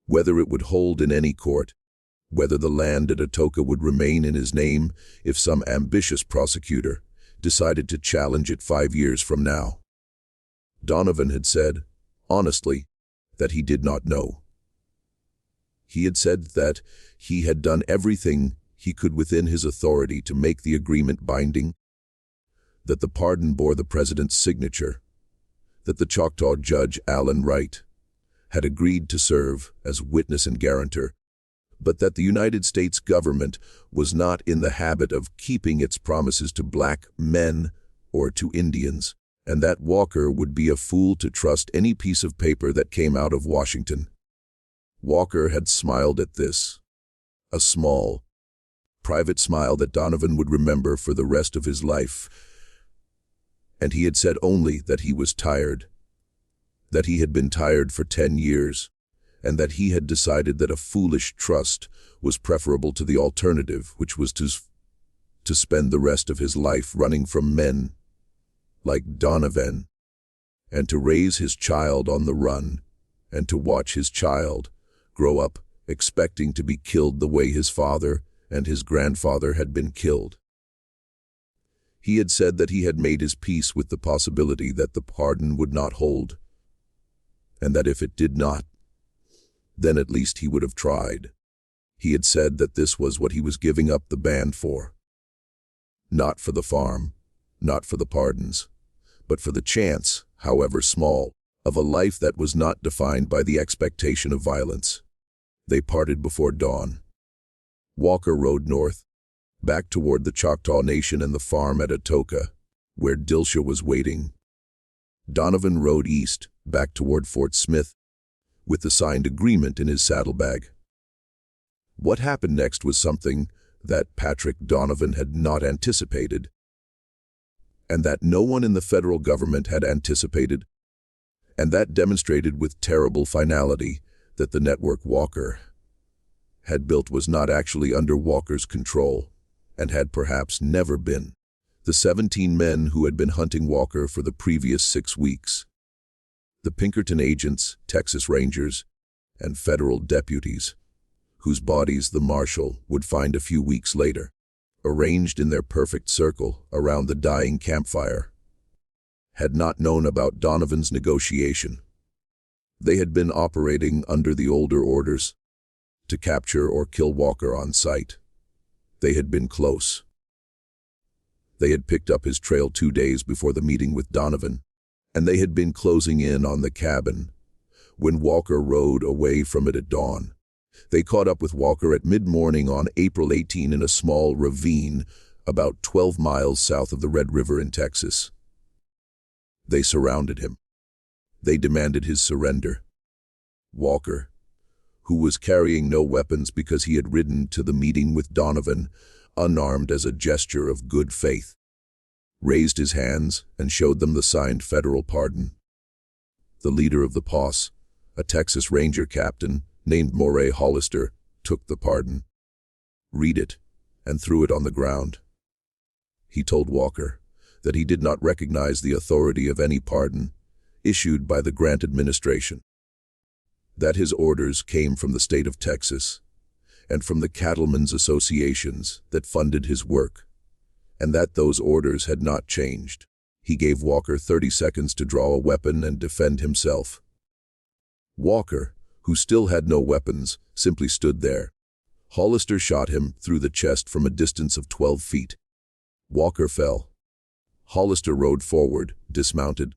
whether it would hold in any court, whether the land at Atoka would remain in his name if some ambitious prosecutor decided to challenge it 5 years from now. Donovan had said, honestly, that he did not know. He had said that he had done everything he could within his authority to make the agreement binding, that the pardon bore the president's signature, that the Choctaw judge Allen Wright had agreed to serve as witness and guarantor, but that the United States government was not in the habit of keeping its promises to black men or to Indians, and that Walker would be a fool to trust any piece of paper that came out of Washington. Walker had smiled at this, a small, private smile that Donovan would remember for the rest of his life, and he had said only that he was tired, that he had been tired for 10 years, and that he had decided that a foolish trust was preferable to the alternative, which was to spend the rest of his life running from men like Donovan, and to raise his child on the run, and to watch his child grow up expecting to be killed the way his father and his grandfather had been killed. He had said that he had made his peace with the possibility that the pardon would not hold, and that if it did not, then at least he would have tried. He had said that this was what he was giving up the band for. Not for the farm, not for the pardons, but for the chance, however small, of a life that was not defined by the expectation of violence. They parted before dawn. Walker rode north, back toward the Choctaw Nation and the farm at Atoka, where Dilsha was waiting. Donovan rode east, back toward Fort Smith, with the signed agreement in his saddlebag. What happened next was something that Patrick Donovan had not anticipated, and that no one in the federal government had anticipated, and that demonstrated with terrible finality that the network Walker had built was not actually under Walker's control, and had perhaps never been. The 17 men who had been hunting Walker for the previous 6 weeks, the Pinkerton agents, Texas Rangers, and federal deputies, whose bodies the marshal would find a few weeks later, arranged in their perfect circle around the dying campfire, had not known about Donovan's negotiation. They had been operating under the older orders to capture or kill Walker on sight. They had been close. They had picked up his trail 2 days before the meeting with Donovan, and they had been closing in on the cabin when Walker rode away from it at dawn. They caught up with Walker at mid-morning on April 18 in a small ravine about 12 miles south of the Red River in Texas. They surrounded him. They demanded his surrender. Walker, who was carrying no weapons because he had ridden to the meeting with Donovan, unarmed as a gesture of good faith, raised his hands and showed them the signed federal pardon. The leader of the posse, a Texas Ranger captain named Moray Hollister, took the pardon, read it, and threw it on the ground. He told Walker that he did not recognize the authority of any pardon issued by the Grant administration, that his orders came from the state of Texas and from the cattlemen's associations that funded his work, and that those orders had not changed. He gave Walker 30 seconds to draw a weapon and defend himself. Walker, who still had no weapons, simply stood there. Hollister shot him through the chest from a distance of 12 feet. Walker fell. Hollister rode forward, dismounted,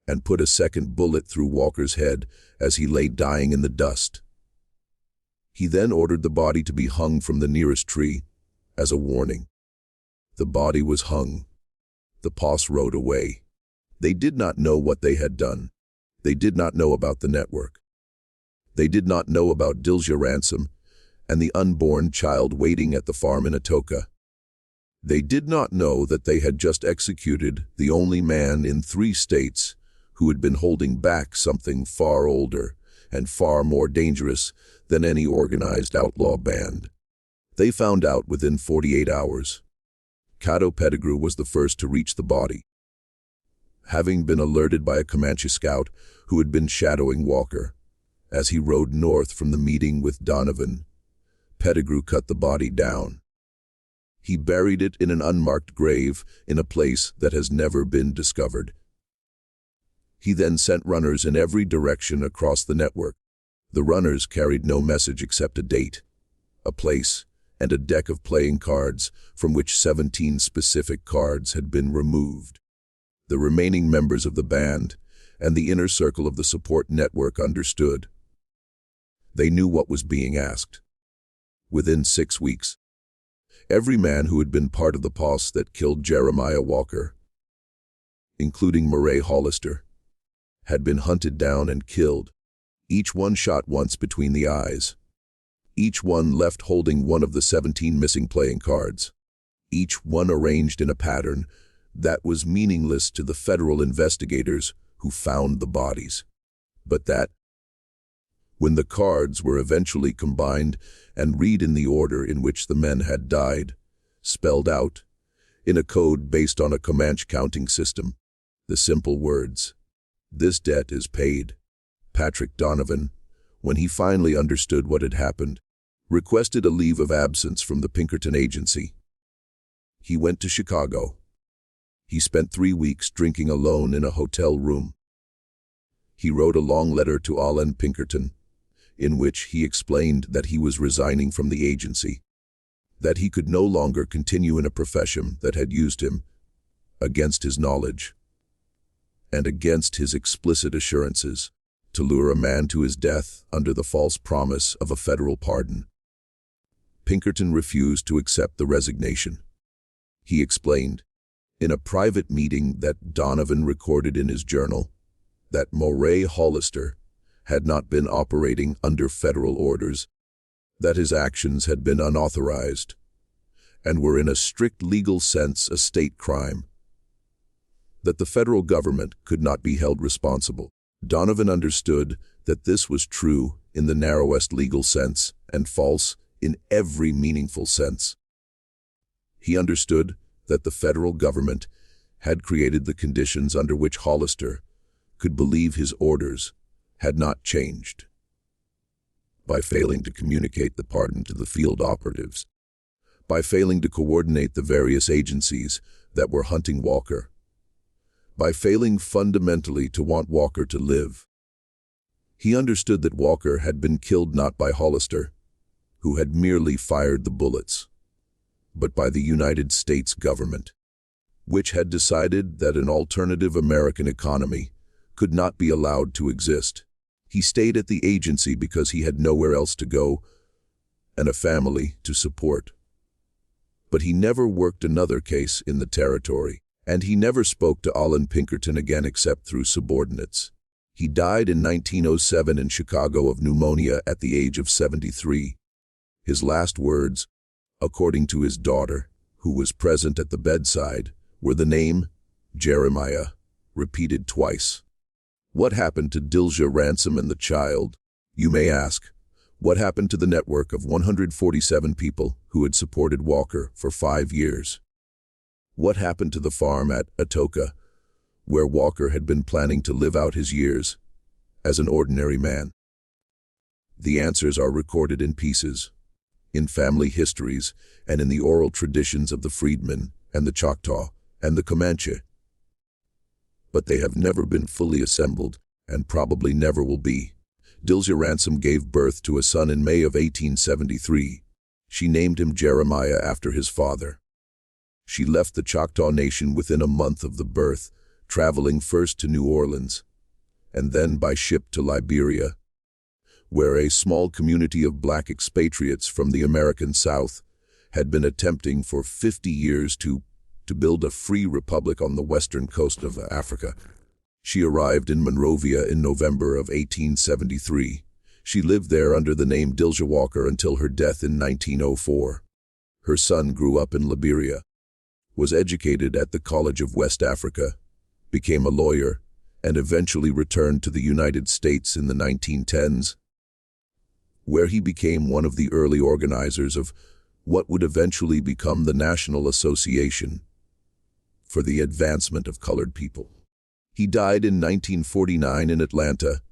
and put a second bullet through Walker's head as he lay dying in the dust. He then ordered the body to be hung from the nearest tree as a warning. The body was hung. The posse rode away. They did not know what they had done. They did not know about the network. They did not know about Dilsha ransom and the unborn child waiting at the farm in Atoka. They did not know that they had just executed the only man in 3 states who had been holding back something far older and far more dangerous than any organized outlaw band. They found out within 48 hours. Cato Pettigrew was the first to reach the body. Having been alerted by a Comanche scout who had been shadowing Walker as he rode north from the meeting with Donovan, Pettigrew cut the body down. He buried it in an unmarked grave in a place that has never been discovered. He then sent runners in every direction across the network. The runners carried no message except a date, a place, and a deck of playing cards from which 17 specific cards had been removed. The remaining members of the band and the inner circle of the support network understood. They knew what was being asked. Within 6 weeks, every man who had been part of the posse that killed Jeremiah Walker, including Murray Hollister, had been hunted down and killed, each one shot once between the eyes, each one left holding one of the 17 missing playing cards, each one arranged in a pattern that was meaningless to the federal investigators who found the bodies. But that, when the cards were eventually combined and read in the order in which the men had died, spelled out, in a code based on a Comanche counting system, the simple words, "This debt is paid," Patrick Donovan, when he finally understood what had happened, requested a leave of absence from the Pinkerton agency. He went to Chicago. He spent 3 weeks drinking alone in a hotel room. He wrote a long letter to Alan Pinkerton, in which he explained that he was resigning from the agency, that he could no longer continue in a profession that had used him, against his knowledge, and against his explicit assurances, to lure a man to his death under the false promise of a federal pardon. Pinkerton refused to accept the resignation. He explained, in a private meeting that Donovan recorded in his journal, that Murray Hollister had not been operating under federal orders, that his actions had been unauthorized, and were in a strict legal sense a state crime, that the federal government could not be held responsible. Donovan understood that this was true in the narrowest legal sense and false in every meaningful sense. He understood that the federal government had created the conditions under which Hollister could believe his orders had not changed, by failing to communicate the pardon to the field operatives, by failing to coordinate the various agencies that were hunting Walker, by failing fundamentally to want Walker to live. He understood that Walker had been killed not by Hollister, who had merely fired the bullets, but by the United States government, which had decided that an alternative American economy could not be allowed to exist. He stayed at the agency because he had nowhere else to go and a family to support. But he never worked another case in the territory, and he never spoke to Alan Pinkerton again except through subordinates. He died in 1907 in Chicago of pneumonia at the age of 73. His last words, according to his daughter, who was present at the bedside, were the name Jeremiah, repeated twice. What happened to Dilja Ransom and the child? You may ask. What happened to the network of 147 people who had supported Walker for 5 years? What happened to the farm at Atoka, where Walker had been planning to live out his years as an ordinary man? The answers are recorded in pieces, in family histories, and in the oral traditions of the freedmen and the Choctaw and the Comanche. But they have never been fully assembled, and probably never will be. Dilja Ransom gave birth to a son in May of 1873. She named him Jeremiah after his father. She left the Choctaw Nation within a month of the birth, traveling first to New Orleans, and then by ship to Liberia, where a small community of black expatriates from the American South had been attempting for 50 years to build a free republic on the western coast of Africa. She arrived in Monrovia in November of 1873. She lived there under the name Dilja Walker until her death in 1904. Her son grew up in Liberia, was educated at the College of West Africa, became a lawyer, and eventually returned to the United States in the 1910s, where he became one of the early organizers of what would eventually become the National Association for the Advancement of Colored People. He died in 1949 in Atlanta,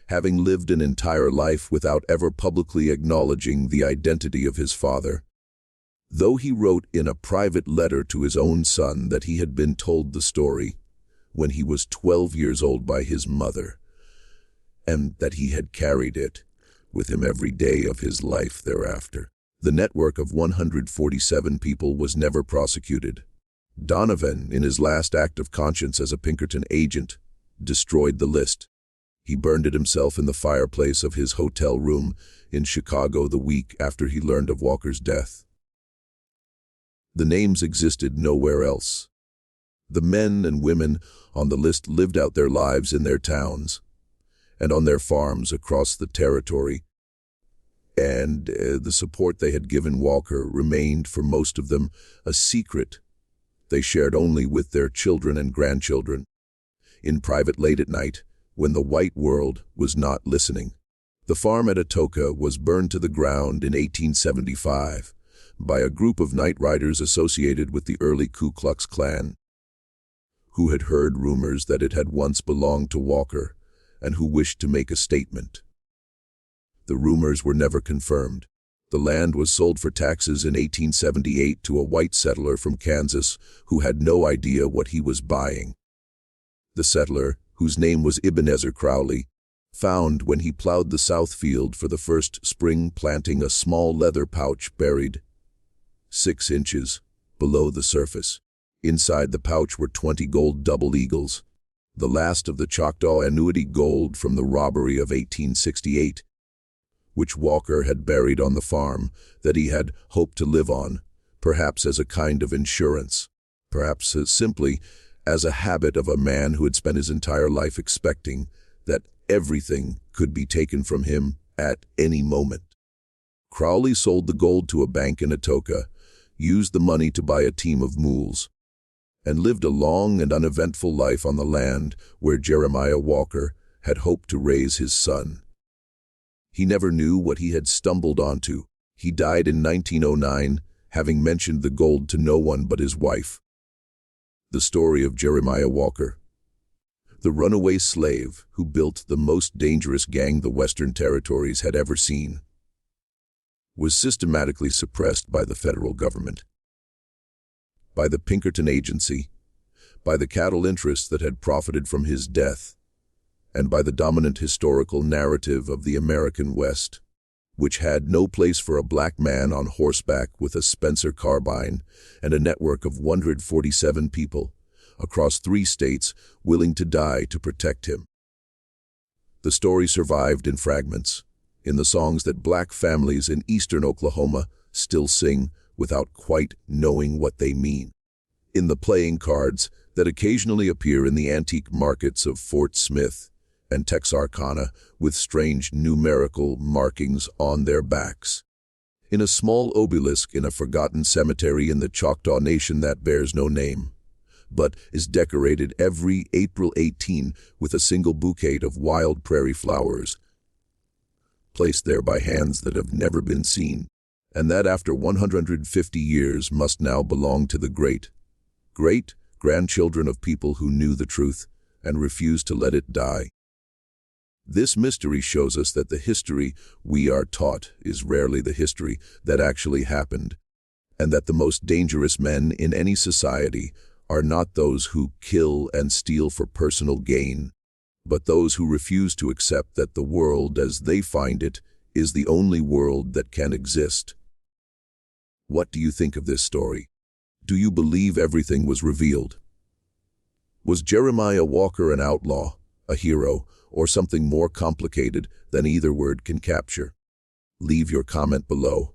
having lived an entire life without ever publicly acknowledging the identity of his father. Though he wrote in a private letter to his own son that he had been told the story when he was 12 years old by his mother, and that he had carried it with him every day of his life thereafter. The network of 147 people was never prosecuted. Donovan, in his last act of conscience as a Pinkerton agent, destroyed the list. He burned it himself in the fireplace of his hotel room in Chicago the week after he learned of Walker's death. The names existed nowhere else. The men and women on the list lived out their lives in their towns and on their farms across the territory, and the support they had given Walker remained for most of them a secret they shared only with their children and grandchildren. In private late at night, when the white world was not listening, the farm at Atoka was burned to the ground in 1875 by a group of night riders associated with the early Ku Klux Klan, who had heard rumors that it had once belonged to Walker and who wished to make a statement. The rumors were never confirmed. The land was sold for taxes in 1878 to a white settler from Kansas who had no idea what he was buying. The settler, whose name was Ebenezer Crowley, found when he plowed the south field for the first spring planting a small leather pouch buried 6 inches below the surface. Inside the pouch were 20 gold double eagles, the last of the Choctaw annuity gold from the robbery of 1868, which Walker had buried on the farm that he had hoped to live on, perhaps as a kind of insurance, perhaps simply as a habit of a man who had spent his entire life expecting that everything could be taken from him at any moment. Crowley sold the gold to a bank in Atoka, used the money to buy a team of mules, and lived a long and uneventful life on the land where Jeremiah Walker had hoped to raise his son. He never knew what he had stumbled onto. He died in 1909, having mentioned the gold to no one but his wife. The story of Jeremiah Walker, the runaway slave who built the most dangerous gang the Western Territories had ever seen, was systematically suppressed by the federal government, by the Pinkerton Agency, by the cattle interests that had profited from his death, and by the dominant historical narrative of the American West, which had no place for a black man on horseback with a Spencer carbine and a network of 147 people across 3 states willing to die to protect him. The story survived in fragments, in the songs that black families in eastern Oklahoma still sing without quite knowing what they mean, in the playing cards that occasionally appear in the antique markets of Fort Smith and Texarkana with strange numerical markings on their backs, in a small obelisk in a forgotten cemetery in the Choctaw Nation that bears no name, but is decorated every April 18 with a single bouquet of wild prairie flowers, placed there by hands that have never been seen, and that after 150 years must now belong to the great-grandchildren of people who knew the truth and refused to let it die. This mystery shows us that the history we are taught is rarely the history that actually happened, and that the most dangerous men in any society are not those who kill and steal for personal gain, but those who refuse to accept that the world as they find it is the only world that can exist. What do you think of this story? Do you believe everything was revealed? Was Jeremiah Walker an outlaw, a hero, or something more complicated than either word can capture? Leave your comment below.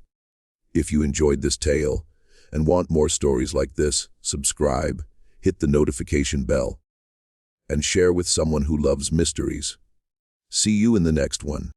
If you enjoyed this tale and want more stories like this, subscribe, hit the notification bell, and share with someone who loves mysteries. See you in the next one.